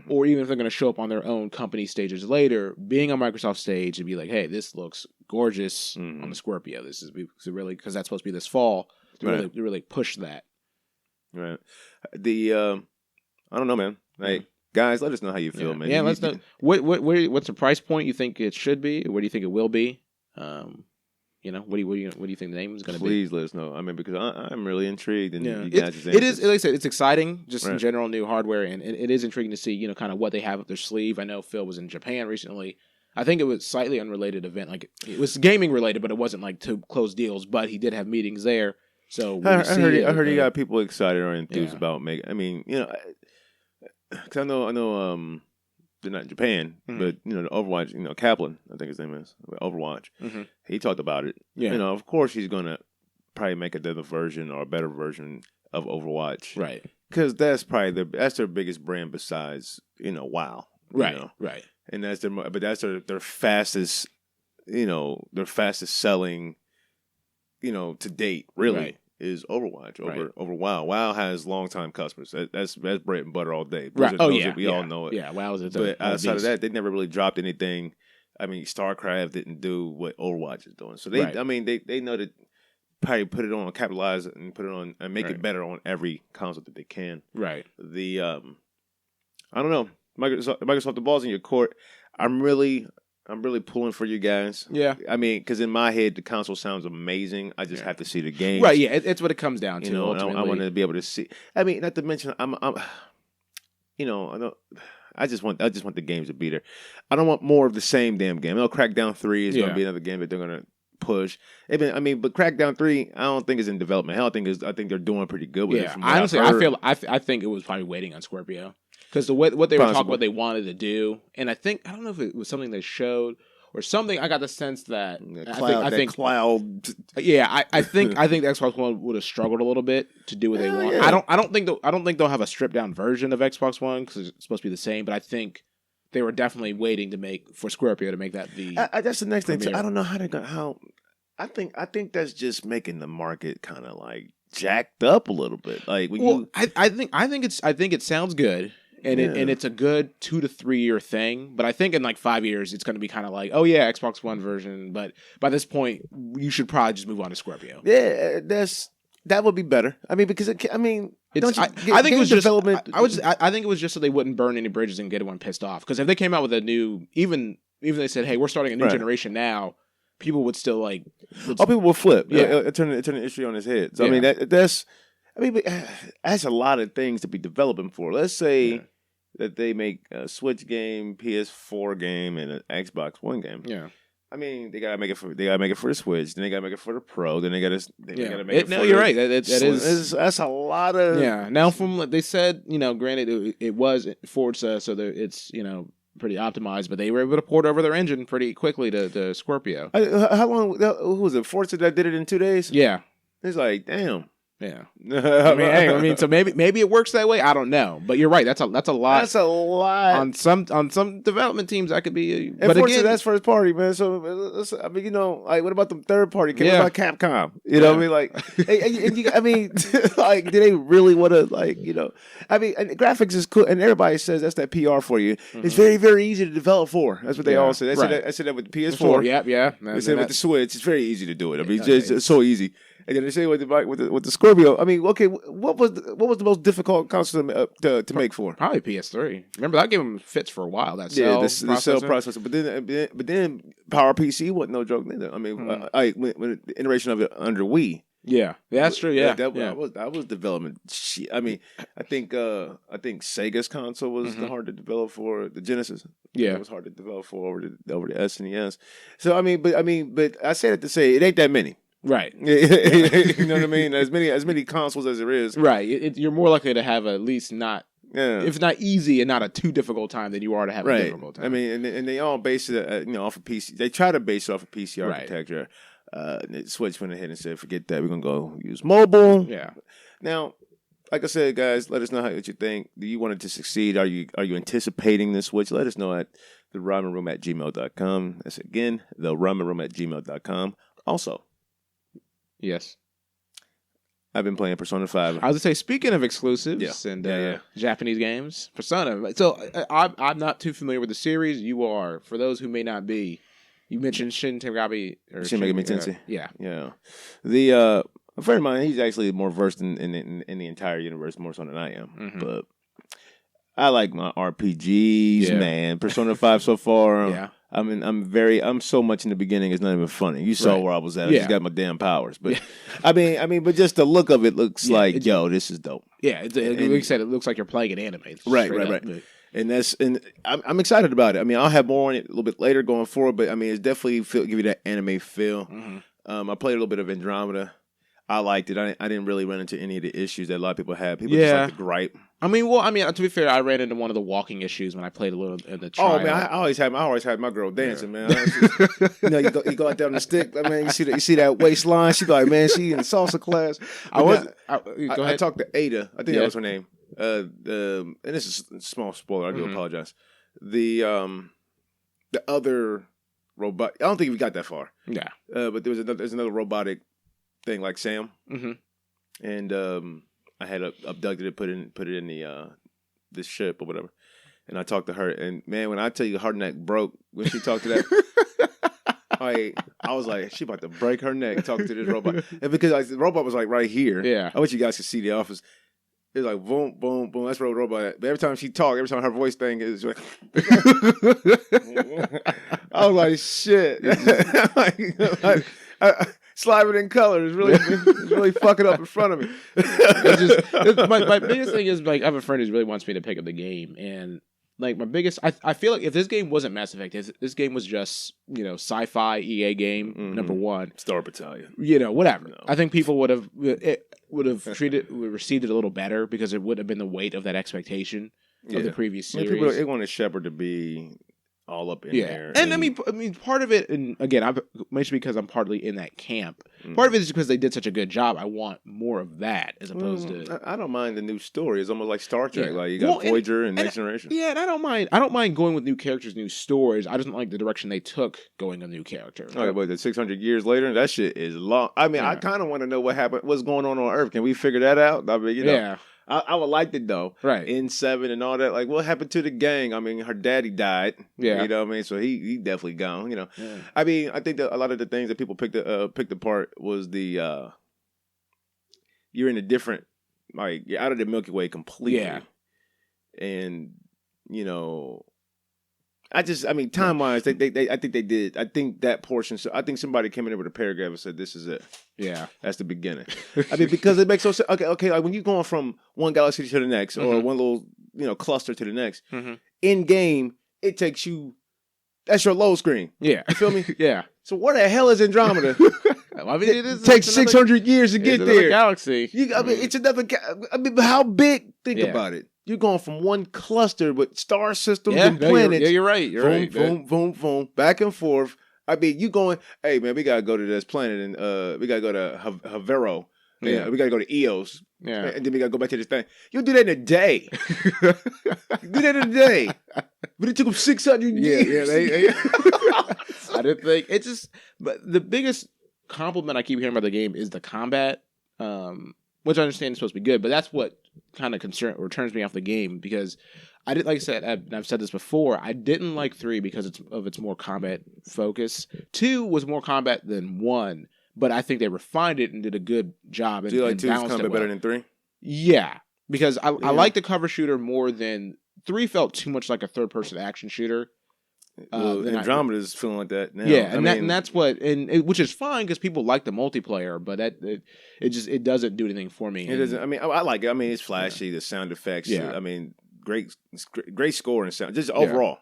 or even if they're going to show up on their own company stages later, being on Microsoft stage and be like, hey, this looks gorgeous on the Scorpio. This is really, because that's supposed to be this fall, to really push that. Right. I don't know, man. Like, guys, let us know how you feel, man. Yeah, let's know. What's the price point you think it should be? Where do you think it will be? What do you think the name is going to be? Please let us know. I mean, because I'm really intrigued. And it is, like I said, it's exciting, just in general, new hardware, and it is intriguing to see, kind of what they have up their sleeve. I know Phil was in Japan recently. I think it was slightly unrelated event, like it was gaming related, but it wasn't like to close deals. But he did have meetings there. So I heard he got people excited or enthused about making. I mean, because I know they're not in Japan, but the Overwatch, Kaplan, I think his name is Overwatch. He talked about it. Yeah, of course he's gonna probably make another version or a better version of Overwatch, right? Because that's probably that's their biggest brand besides WoW, right? Right. And that's their fastest, their fastest selling, to date, really. Right. Is Overwatch over WoW. WoW has longtime customers. That's bread and butter all day. Right. Oh yeah. We all know it. Yeah. WoW is but outside of that, they never really dropped anything. I mean, StarCraft didn't do what Overwatch is doing. So they know that probably put it on, capitalize it, and put it on and make it better on every console that they can. Right. I don't know. Microsoft, the ball's in your court. I'm really pulling for you guys. Yeah. I mean, because in my head, the console sounds amazing. I just have to see the games. Right, yeah. It's what it comes down to. I want to be able to see. I mean, not to mention, I just want the games to be there. I don't want more of the same damn game. Crackdown 3 is going to be another game that they're going to push. But Crackdown 3, I don't think is in development. Hell, I think they're doing pretty good with it. Honestly, I think it was probably waiting on Scorpio. Because what they were talking about, they wanted to do, and I don't know if it was something they showed or something. I got the sense that cloud. Yeah, I think the Xbox One would have struggled a little bit to do what they want. Yeah. I don't think they'll have a stripped down version of Xbox One because it's supposed to be the same. But I think they were definitely waiting for Scorpio to make that the. That's the next thing. I don't know how they're gonna. I think that's just making the market kind of like jacked up a little bit. Like I think it sounds good. And it's a good 2 to 3 year thing, but I think in like 5 years it's going to be kind of like, oh yeah, Xbox One version. But by this point, you should probably just move on to Scorpio. Yeah, that would be better. I mean, because I think it was development. I think it was just so they wouldn't burn any bridges and get everyone pissed off. Because if they came out with a new, even they said, hey, we're starting a new generation now, people would still like. People will flip. Yeah, turn the issue on his head. So I mean that's. That's a lot of things to be developing for. Let's say that they make a Switch game, PS4 game, and an Xbox One game. Yeah, I mean they gotta make it for the Switch, then they gotta make it for the Pro, then they gotta make it. No, you're right. That's a lot of Now, from what they said, granted it was Forza, so it's pretty optimized, but they were able to port over their engine pretty quickly to Scorpio. How long? Who was it? Forza that did it in 2 days? Yeah, it's like damn. Yeah, I mean, so maybe it works that way. I don't know, but you're right. That's a lot. That's a lot on some development teams. That could be. But again, that's first party, man. So I mean, like, what about the third party? What about Capcom? You know what I mean? Like, I mean, like, do they really want to, like, I mean, and graphics is cool, and everybody says that's that PR for you. Mm-hmm. It's very, very easy to develop for. That's what they all say. I said that with the PS4. Yeah. They said with the Switch, it's very easy to do it. I mean, it's so easy. And then they say with the Scorpio. I mean, okay, what was the most difficult console to make for? Probably PS3. Remember that game fits for a while. That cell the cell processor. But then PowerPC wasn't no joke neither. I mean, when the iteration of it under Wii. Yeah, that's true. Yeah, that was development. I mean, I think Sega's console was hard to develop for. The Genesis, it was hard to develop for over the SNES. So I mean, but I say that to say it ain't that many. Right. You know what I mean? As many consoles as there is. Right. You're more likely to have at least not, if not easy and not a too difficult time, than you are to have a difficult time. I mean, and they all base it, off of PC. They try to base it off of PC architecture. Switch went ahead and said, forget that. We're going to go use mobile. Yeah. Now, like I said, guys, let us know what you think. Do you want it to succeed? Are you anticipating this Switch? Let us know at theramenroom@gmail.com. That's again, theramenroom@gmail.com. Also, yes. I've been playing Persona 5. I was gonna say, speaking of exclusives and Japanese games, Persona. So I'm not too familiar with the series. You are. For those who may not be, you mentioned Shin Megami Tensei. Yeah. The a friend of mine, he's actually more versed in the entire universe more so than I am. Mm-hmm. But I like my RPGs, man. Persona 5 so far. Yeah. I'm so much in the beginning, it's not even funny. You saw where I was at. I just got my damn powers. But I mean, but just the look of it looks like, yo, this is dope. Yeah, like you said, it looks like you're playing an anime. Right. And I'm excited about it. I mean, I'll have more on it a little bit later going forward, but I mean, it's definitely give you that anime feel. Mm-hmm. I played a little bit of Andromeda. I liked it. I didn't really run into any of the issues that a lot of people have. People just like to gripe. I mean, to be fair, I ran into one of the walking issues when I played a little in the trial. Oh man, I always had my girl dancing, man. You go out there on the stick, man. You see that waistline. She like, man, she in salsa class. I talked to Ada. I think that was her name. And this is a small spoiler. I do apologize. The other robot. I don't think we got that far. Yeah. But there's another robotic thing like Sam. Mm-hmm. And I had abducted it, put it in the this ship or whatever. And I talked to her, and man, when I tell you her neck broke when she talked to that, I was like, she about to break her neck talking to this robot. And because the robot was like right here. Yeah. I wish you guys could see the office. It was like boom, boom, boom. That's where the robot at. But every time she talked, every time her voice thing is like, I was like, shit. Slime it in color is really fucking up in front of me. My biggest thing is, like, I have a friend who really wants me to pick up the game, and like my biggest, I feel like if this game wasn't Mass Effect, if this game was just sci-fi EA game number one, Star Battalion, whatever. No. I think people would have received it a little better because it would have been the weight of that expectation of the previous series. People they wanted Shepard to be all up in there. And I mean, part of it, and again, mostly because I'm partly in that camp. Part of it is because they did such a good job. I want more of that as opposed to. I don't mind the new story. It's almost like Star Trek. Like you got Voyager and Next Generation. Yeah, and I don't mind. I don't mind going with new characters, new stories. I just don't like the direction they took going a new character. Oh, but the 600 years later, that shit is long. I mean, I kind of want to know what happened. What's going on Earth? Can we figure that out? I mean, Yeah. I would like it though. Right. In 7 and all that. Like, what happened to the gang? I mean, her daddy died. Yeah. You know what I mean? So he definitely gone, Yeah. I mean, I think that a lot of the things that people picked apart was the you're in a different, like, you're out of the Milky Way completely. Yeah. And, time-wise, I think they did. I think that portion, so I think somebody came in there with a paragraph and said, this is it. Yeah. That's the beginning. I mean, because it makes so sense. Okay, like when you're going from one galaxy to the next or one little, cluster to the next, in game, it takes you, that's your load screen. Yeah. You feel me? Yeah. So where the hell is Andromeda? I mean, it takes 600 years to get there. Galaxy. It's another, how big? Think about it. You're going from one cluster with star systems and planets. You're right. You're right. Boom, back and forth. I mean, you going, hey, man, we got to go to this planet and we got to go to Havero. Yeah. We got to go to Eos. Yeah. And then we got to go back to this thing. You'll do that in a day. But it took them 600 years. Yeah. I didn't think. It's just, but the biggest compliment I keep hearing about the game is the combat, which I understand is supposed to be good, but that's what kind of turns me off the game because I did, like I said, I've said this before. I didn't like 3 because of its more combat focus. 2 was more combat than 1, but I think they refined it and did a good job. Do you like 2's combat better than 3? Yeah, because I like the cover shooter more than 3. Felt too much like a third-person action shooter. Andromeda's feeling like that now. Yeah, and that's what, which is fine because people like the multiplayer, but it doesn't do anything for me. It doesn't. I mean, I like it. I mean, it's flashy. The sound effects. Yeah. I mean, great score and sound. Just overall,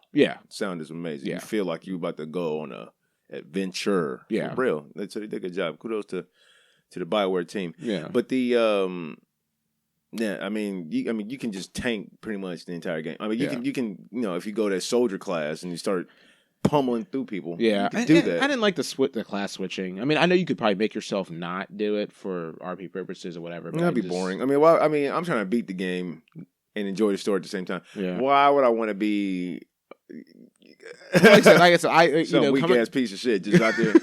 sound is amazing. You feel like you're about to go on a adventure. Yeah, for real. They did a good job. Kudos to the BioWare team. Yeah, but the I mean, you can just tank pretty much the entire game. I mean, you can, if you go to soldier class and you start pummeling through people, you can do that. I didn't like the class switching. I mean, I know you could probably make yourself not do it for RP purposes or whatever. But that'd be boring. I mean, I'm trying to beat the game and enjoy the story at the same time. Yeah. Why would I want to be? like I said, some weak ass piece of shit just out there,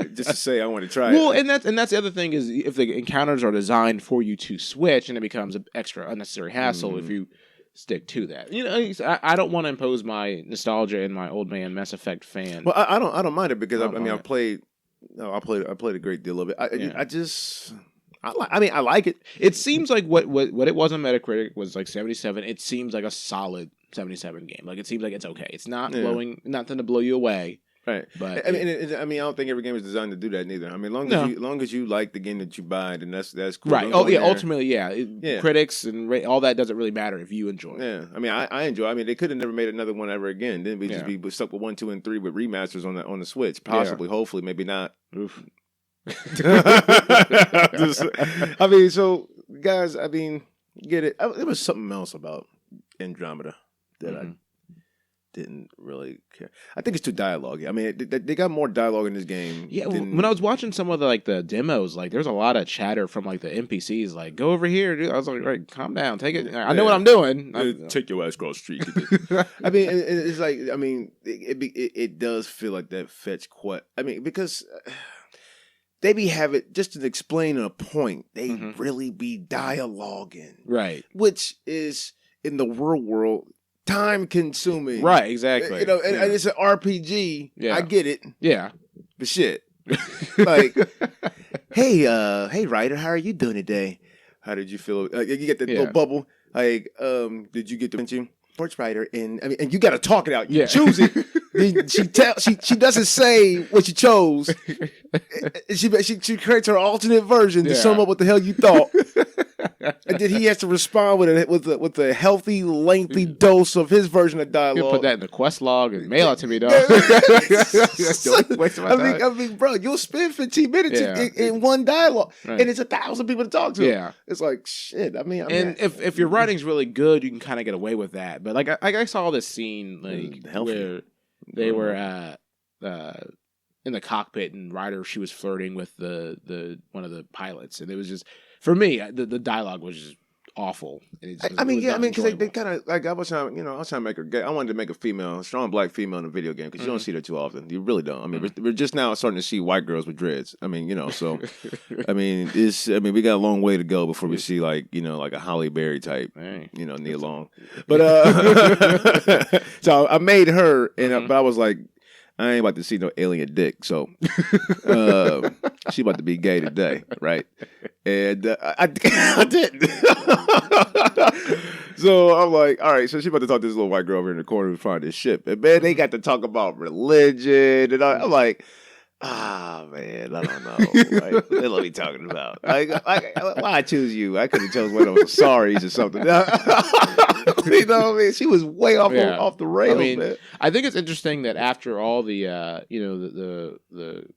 just to say I want to try it. Well, and that's the other thing is if the encounters are designed for you to switch, and it becomes an extra unnecessary hassle if you stick to that. I don't want to impose my nostalgia and my old man Mass Effect fan. Well, I don't mind it because I played a great deal of it. I like it. It seems like what it was on Metacritic was like 77. It seems like a solid 77 game. Like it seems like it's okay. It's not nothing to blow you away. Right. But I don't think every game is designed to do that neither. I mean, long as you like the game that you buy, then that's cool. Right. Ultimately, critics and all that doesn't really matter if you enjoy it. Yeah. I mean, I enjoy. I mean, they could have never made another one ever again. Then we'd just be stuck with 1, 2, and 3 with remasters on the Switch. Possibly, hopefully, maybe not. Oof. I mean, so guys, I mean, get it. There was something else about Andromeda that I didn't really care. I think it's too dialogue. I mean, they got more dialogue in this game. Yeah, when I was watching some of the demos, like there's a lot of chatter from like the NPCs, like go over here, dude. I was like, right, calm down, take it. I know what I'm doing. Take your ass across the street. I mean, it's like, I mean, it does feel like that fetch quest. I mean, because they be having just to explain a point. They really be dialoguing, right? Which is in the real world time consuming, right? Exactly. And it's an RPG. Yeah. I get it. Yeah, but shit, like, hey, Ryder, how are you doing today? How did you feel? You get that little bubble. Like, did you get the sports writer? And I mean, and you got to talk it out. You choose it. She doesn't say what she chose. She creates her alternate version to sum up what the hell you thought. And then he has to respond with a healthy, lengthy dose of his version of dialogue. You put that in the quest log and mail it to me, dog. I mean, bro, you'll spend 15 minutes in one dialogue, and it's 1,000 people to talk to. Yeah, it's like shit. I mean, if your writing's really good, you can kind of get away with that. But like I saw this scene where they were in the cockpit, and Ryder, she was flirting with the one of the pilots, and it was just, for me, the dialogue was just awful. Because they kind of like, I was trying to make her gay. I wanted to make a strong black female in a video game because you don't see that too often. You really don't. I mean, we're just now starting to see white girls with dreads. I mean, so I mean, we got a long way to go before we see like a Halle Berry type, Nia Long. But so I made her, but I was like, I ain't about to see no alien dick, so she about to be gay today, right? And I didn't. So I'm like, all right, so she about to talk to this little white girl over in the corner in front of this ship. And man, they got to talk about religion. And I'm like, man, I don't know. Like, what the hell are we talking about? Like, why I choose you? I could have chosen one of those sorries or something. You know what I mean? She was way off the rails, man. I think it's interesting that after all the the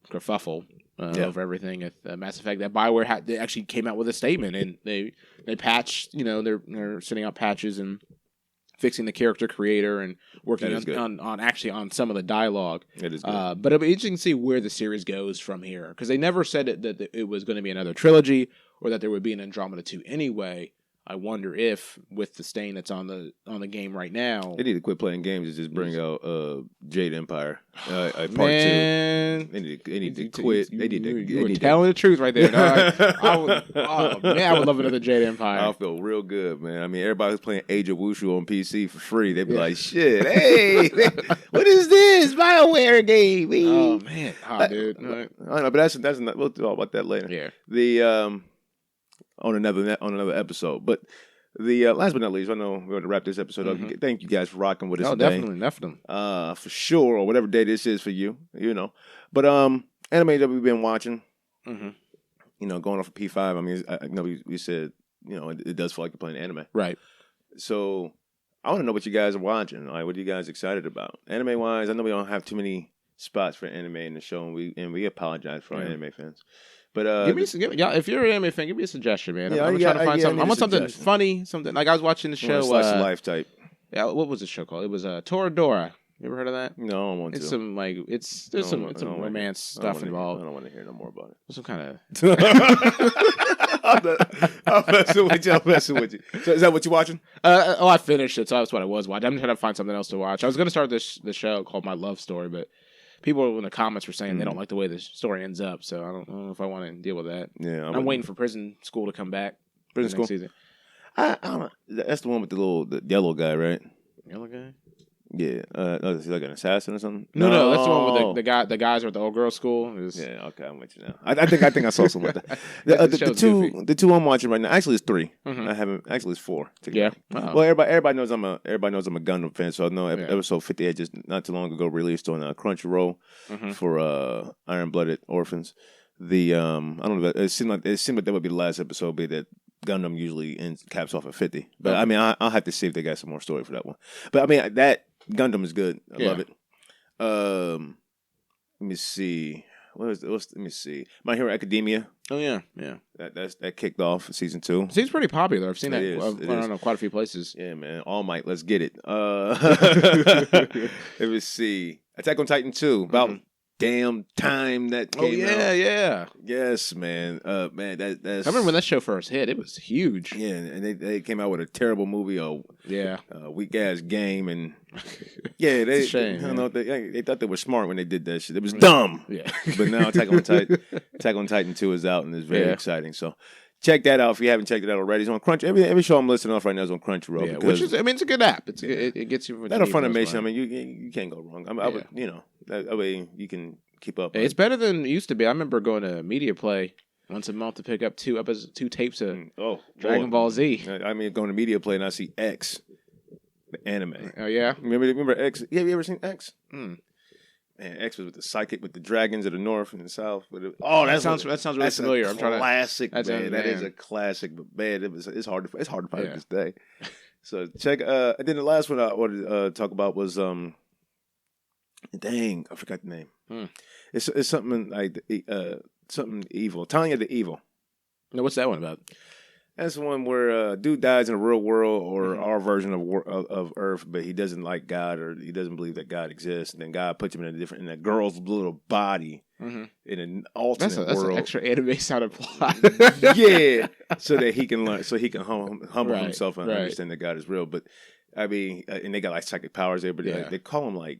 kerfuffle over everything at Mass Effect, that BioWare they actually came out with a statement, and they patched, they're sending out patches and fixing the character creator and working on some of the dialogue. It is good. But it'll be interesting to see where the series goes from here, because they never said that it was going to be another trilogy or that there would be an Andromeda 2 anyway. I wonder if, with the stain that's on the game right now, they need to quit playing games and just bring out Jade Empire Part 2. They need to quit. You were telling the truth right there. I would love another Jade Empire. I'll feel real good, man. I mean, everybody's playing Age of Wushu on PC for free. They'd be like, "Shit, hey, what is this BioWare game?" Oh man, dude. I don't know, but that's not, we'll talk about that later. Yeah. The on another episode. But the last but not least, I know we're going to wrap this episode up. Thank you guys for rocking with us today. Definitely. For sure, or whatever day this is for you, But anime that we've been watching, going off of P5. I mean, I know we said, it does feel like you're playing anime. Right. So I want to know what you guys are watching. Like, what are you guys excited about? Anime-wise, I know we don't have too many spots for anime in the show, and we apologize for our anime fans. But if you're an anime fan, give me a suggestion, man. I'm trying to find something. I want something funny, something like I was watching the show. Slice of life type. Yeah, what was the show called? It was Toradora. You ever heard of that? No, I don't want It's to. some like there's some romance stuff involved. I don't want to hear no more about it. Some kind of. I'm messing with you. So is that what you're watching? I finished it, so that's what I was watching. I'm trying to find something else to watch. I was going to start this show called My Love Story, but people in the comments were saying they don't like the way the story ends up, so I don't know if I want to deal with that. Yeah, I'm waiting for Prison School to come back. Prison School season. I don't know. That's the one with the yellow guy, right? Yellow guy. Yeah, is he like an assassin or something? No, that's the one with the guys are at the old girls' school. Yeah, okay, I'm with you now. I think I saw something like that. The two I'm watching right now. Actually, it's 3. Mm-hmm. I haven't. Actually, it's 4. Yeah. Wow. Well, everybody knows I'm a Gundam fan, so I know episode 58 just not too long ago released on Crunchyroll for Iron Blooded Orphans. I don't know. It seemed like that would be the last episode, but that Gundam usually caps off at 50. But I mean, I'll have to see if they got some more story for that one. But I mean, that Gundam is good. I love it. Let me see. Let me see. My Hero Academia. Oh yeah. That kicked off season 2. Seems pretty popular. I've seen that. It I don't know, quite a few places. Yeah, man. All Might. Let's get it. Let me see. Attack on Titan 2. About damn time that came out. Yeah. Yes, man. Man, that's. I remember when that show first hit. It was huge. Yeah, and they came out with a terrible movie. Weak ass game, and yeah, it's a shame, I don't know. They thought they were smart when they did that shit. It was dumb. Yeah. But now Attack on Titan 2 is out and it's very exciting. So. Check that out if you haven't checked it out already. It's on Crunch. Every show I'm listening off right now is on Crunchyroll. Yeah, which is, it's a good app. It gets you. That Funimation. I mean, you can't go wrong. I would, that way you can keep up. It's better than it used to be. I remember going to Media Play once a month to pick up 2 tapes of Dragon Ball Z. I mean, going to Media Play and I see X, the anime. Oh yeah, remember X? Yeah, have you ever seen X? Man, X was with the psychic with the dragons of the north and the south. That sounds really familiar. I'm trying to classic, man. That is a classic, but man, it's hard to find to this day. So check. And then the last one I wanted to talk about was dang, I forgot the name. It's something like something evil. Tanya the Evil. No, what's that one about? That's the one where a dude dies in a real world or our version of Earth, but he doesn't like God or he doesn't believe that God exists. And then God puts him in a girl's little body in an alternate world. That's an extra anime sounded plot. Yeah, so that he can learn, so he can humble himself and understand that God is real. But I mean, and they got like psychic powers there, but they call them like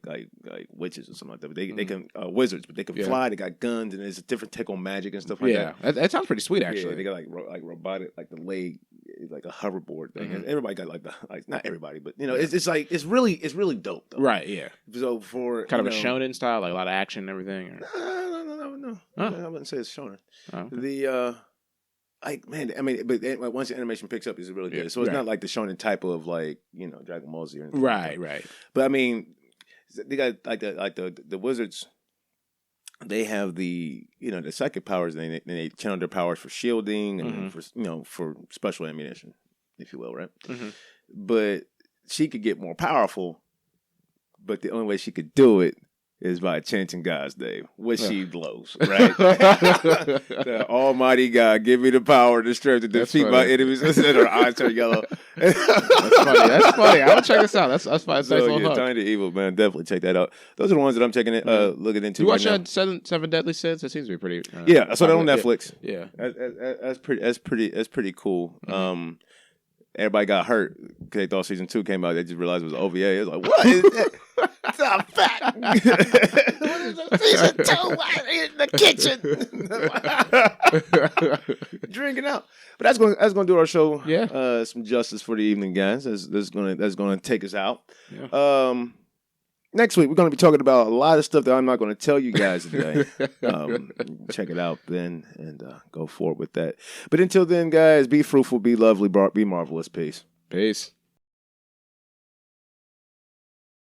witches or something like that. But they can wizards, but they can fly. They got guns, and there's a different take on magic and stuff like that. Yeah, that sounds pretty sweet actually. Yeah, they got like robotic, like the leg, like a hoverboard thing. And everybody got like not everybody, but it's really dope though. Right? Yeah. So for kind of a shonen style, like a lot of action and everything. No. I wouldn't say it's shonen. Oh, okay. But once the animation picks up, it's really good. So it's not like the shonen type of like Dragon Ball Z or anything. Right. But I mean, they got like the wizards. They have the the psychic powers. And they channel their powers for shielding and for special ammunition, if you will, right? But she could get more powerful. But the only way she could do it is by chanting God's name, which she blows, right? The Almighty God, give me the power, the strength to defeat my enemies. And her eyes turn yellow. That's funny. I'm gonna check this out. That's fine. So Tiny the Evil, man, definitely check that out. Those are the ones that I'm checking it, looking into. You watch that Seven Deadly Sins? That seems to be pretty. I saw that on Netflix. Yeah, that's pretty cool. Everybody got hurt because they thought season 2 came out. They just realized it was OVA. It was like, what is that? It's a fact. What is season 2? In the kitchen. Drinking out. But that's going to do our show. Yeah. Some justice for the evening, guys. That's going to take us out. Yeah. Next week, we're going to be talking about a lot of stuff that I'm not going to tell you guys today. Check it out then and go forward with that. But until then, guys, be fruitful, be lovely, be marvelous. Peace. Peace.